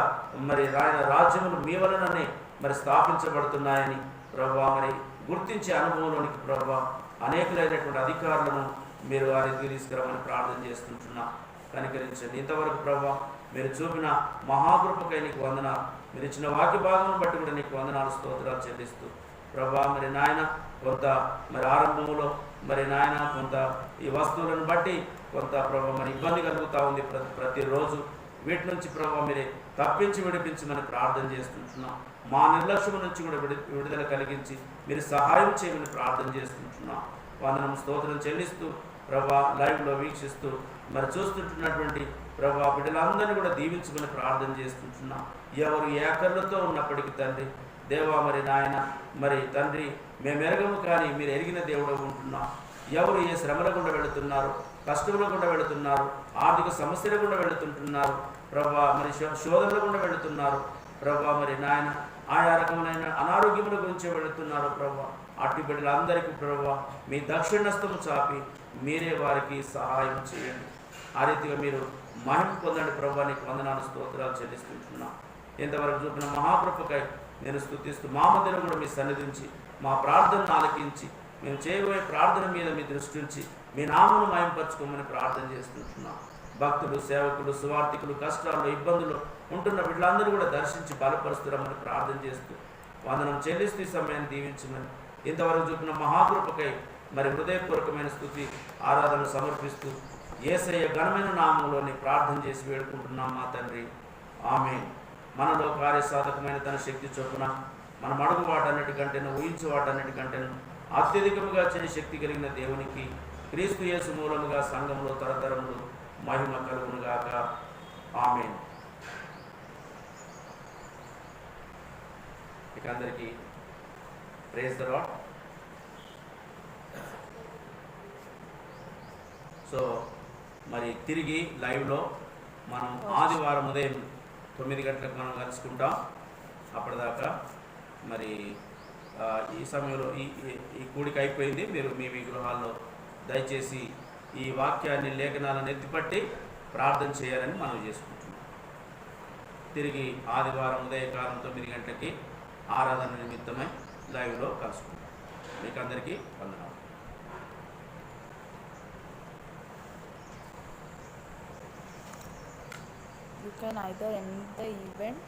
మరి నాయన రాజ్యములు మీ వలననే మరి స్థాపించబడుతున్నాయని ప్రభా మరి గుర్తించే అనుభవంలోనికి ప్రభా అనేకులైనటువంటి అధికారులను మీరు వారికి తీసుకురామని ప్రార్థన చేస్తుంటున్నా. కనికరించండి. ఇంతవరకు ప్రభా మీరు చూపిన మహాకృపకై నీకు వందనాలు. మీరు ఇచ్చిన వాక్య భాగం బట్టి కూడా నీకు వందనాలు, స్తోత్రాలు చెల్లిస్తూ ప్రభా మరి నాయన కొంత మరి ఆరంభంలో మరి నాయన కొంత ఈ వస్తువులను బట్టి కొంత ప్రభా మరి ఇబ్బంది కలుగుతూ ఉంది ప్రతిరోజు. వీటి నుంచి ప్రభా మీరే తప్పించి విడిపించమని ప్రార్థన చేస్తుంటున్నాం. మా నిర్లక్ష్యం నుంచి కూడా విడుదల కలిగించి మీరు సహాయం చేయమని ప్రార్థన చేస్తుంటున్నాం. వందనం, స్తోత్రం చెల్లిస్తూ ప్రభా లైవ్లో వీక్షిస్తూ మరి చూస్తుంటున్నటువంటి ప్రభా బిడ్డలందరినీ కూడా దీవించుకుని ప్రార్థన చేస్తుంటున్నాం. ఎవరు ఏకర్లతో ఉన్నప్పటికీ తండ్రి దేవా మరి నాయన మరి తండ్రి మేము ఎరగము కానీ మీరు ఎరిగిన దేవుడు ఉంటున్నాం. ఎవరు ఏ శ్రమల గుండా వెళుతున్నారు, కష్టముల గుండా వెళుతున్నారు, ఆర్థిక సమస్యల గుండా వెళుతుంటున్నారు ప్రభా, మరి శోధనల గుండా వెళుతున్నారు ప్రభా మరి నాయన ఆయా రకమైన అనారోగ్యముల గురించి వెళుతున్నారు ప్రభా. అట్టి బిడ్డలందరికీ ప్రభా మీ దక్షిణస్తము చాపి మీరే వారికి సహాయం చేయండి. ఆ రీతిగా మీరు మహిమ పొందండి ప్రభా, నీకు వందనాలు, స్తోత్రాలు చెల్లిస్తుంటున్నాం. ఇంతవరకు చూపిన మహాకృపకై నేను స్తుతిస్తూ మా మధ్యలో కూడా మీ సన్నిధించి మా ప్రార్థనను ఆలకించి మేము చేయబోయే ప్రార్థన మీద మీ దృష్టి ఉంచి మీ నామను మహింపరచుకోమని ప్రార్థన చేస్తుంటున్నాం. భక్తులు, సేవకులు, సువార్థికులు కష్టాల్లో ఇబ్బందులు ఉంటున్న వీళ్ళందరూ కూడా దర్శించి బలపరుస్తున్నామని ప్రార్థన చేస్తూ వందనం చెల్లిస్తూ ఈ సమయాన్ని దీవించమని ఇంతవరకు చూపిన మహాకృపకై మరి హృదయపూర్వకమైన స్తుతి ఆరాధన సమర్పిస్తూ యేసయ్య ఘనమైన నామంలోని ప్రార్థన చేసి వేడుకుంటున్నాం మా తండ్రి, ఆమేన్. మనలో కార్యసాధకమైన తన శక్తి చొప్పున మనం అడుగు వాటన్నిటికంటేను ఊహించే వాటన్నిటికంటేను అత్యధికముగా చేసే శక్తి కలిగిన దేవునికి క్రీస్తు యేసు మూలముగా సంఘంలో తరతరములు మహిమ కలుగునుగాక, ఆమేన్. ఇక అందరికీ ప్రైజ్ ది లార్డ్. సో మరి తిరిగి లైవ్లో మనం ఆదివారం ఉదయం 9 గంటలకు మనం కలుసుకుంటాం. అప్పటిదాకా మరి ఈ సమయంలో ఈ కూడిక అయిపోయింది. మీరు మీ గృహాల్లో దయచేసి ఈ వాక్యాన్ని లేఖనాలను ఎత్తిపట్టి ప్రార్థన చేయాలని మనం చేసుకుంటున్నాం. తిరిగి ఆదివారం ఉదయకాలం 9 గంటలకి ఆరాధన నిమిత్తమై లైవ్లో కలుసుకుంటాం. మీకు అందరికీ వందనాలు. You can either end the event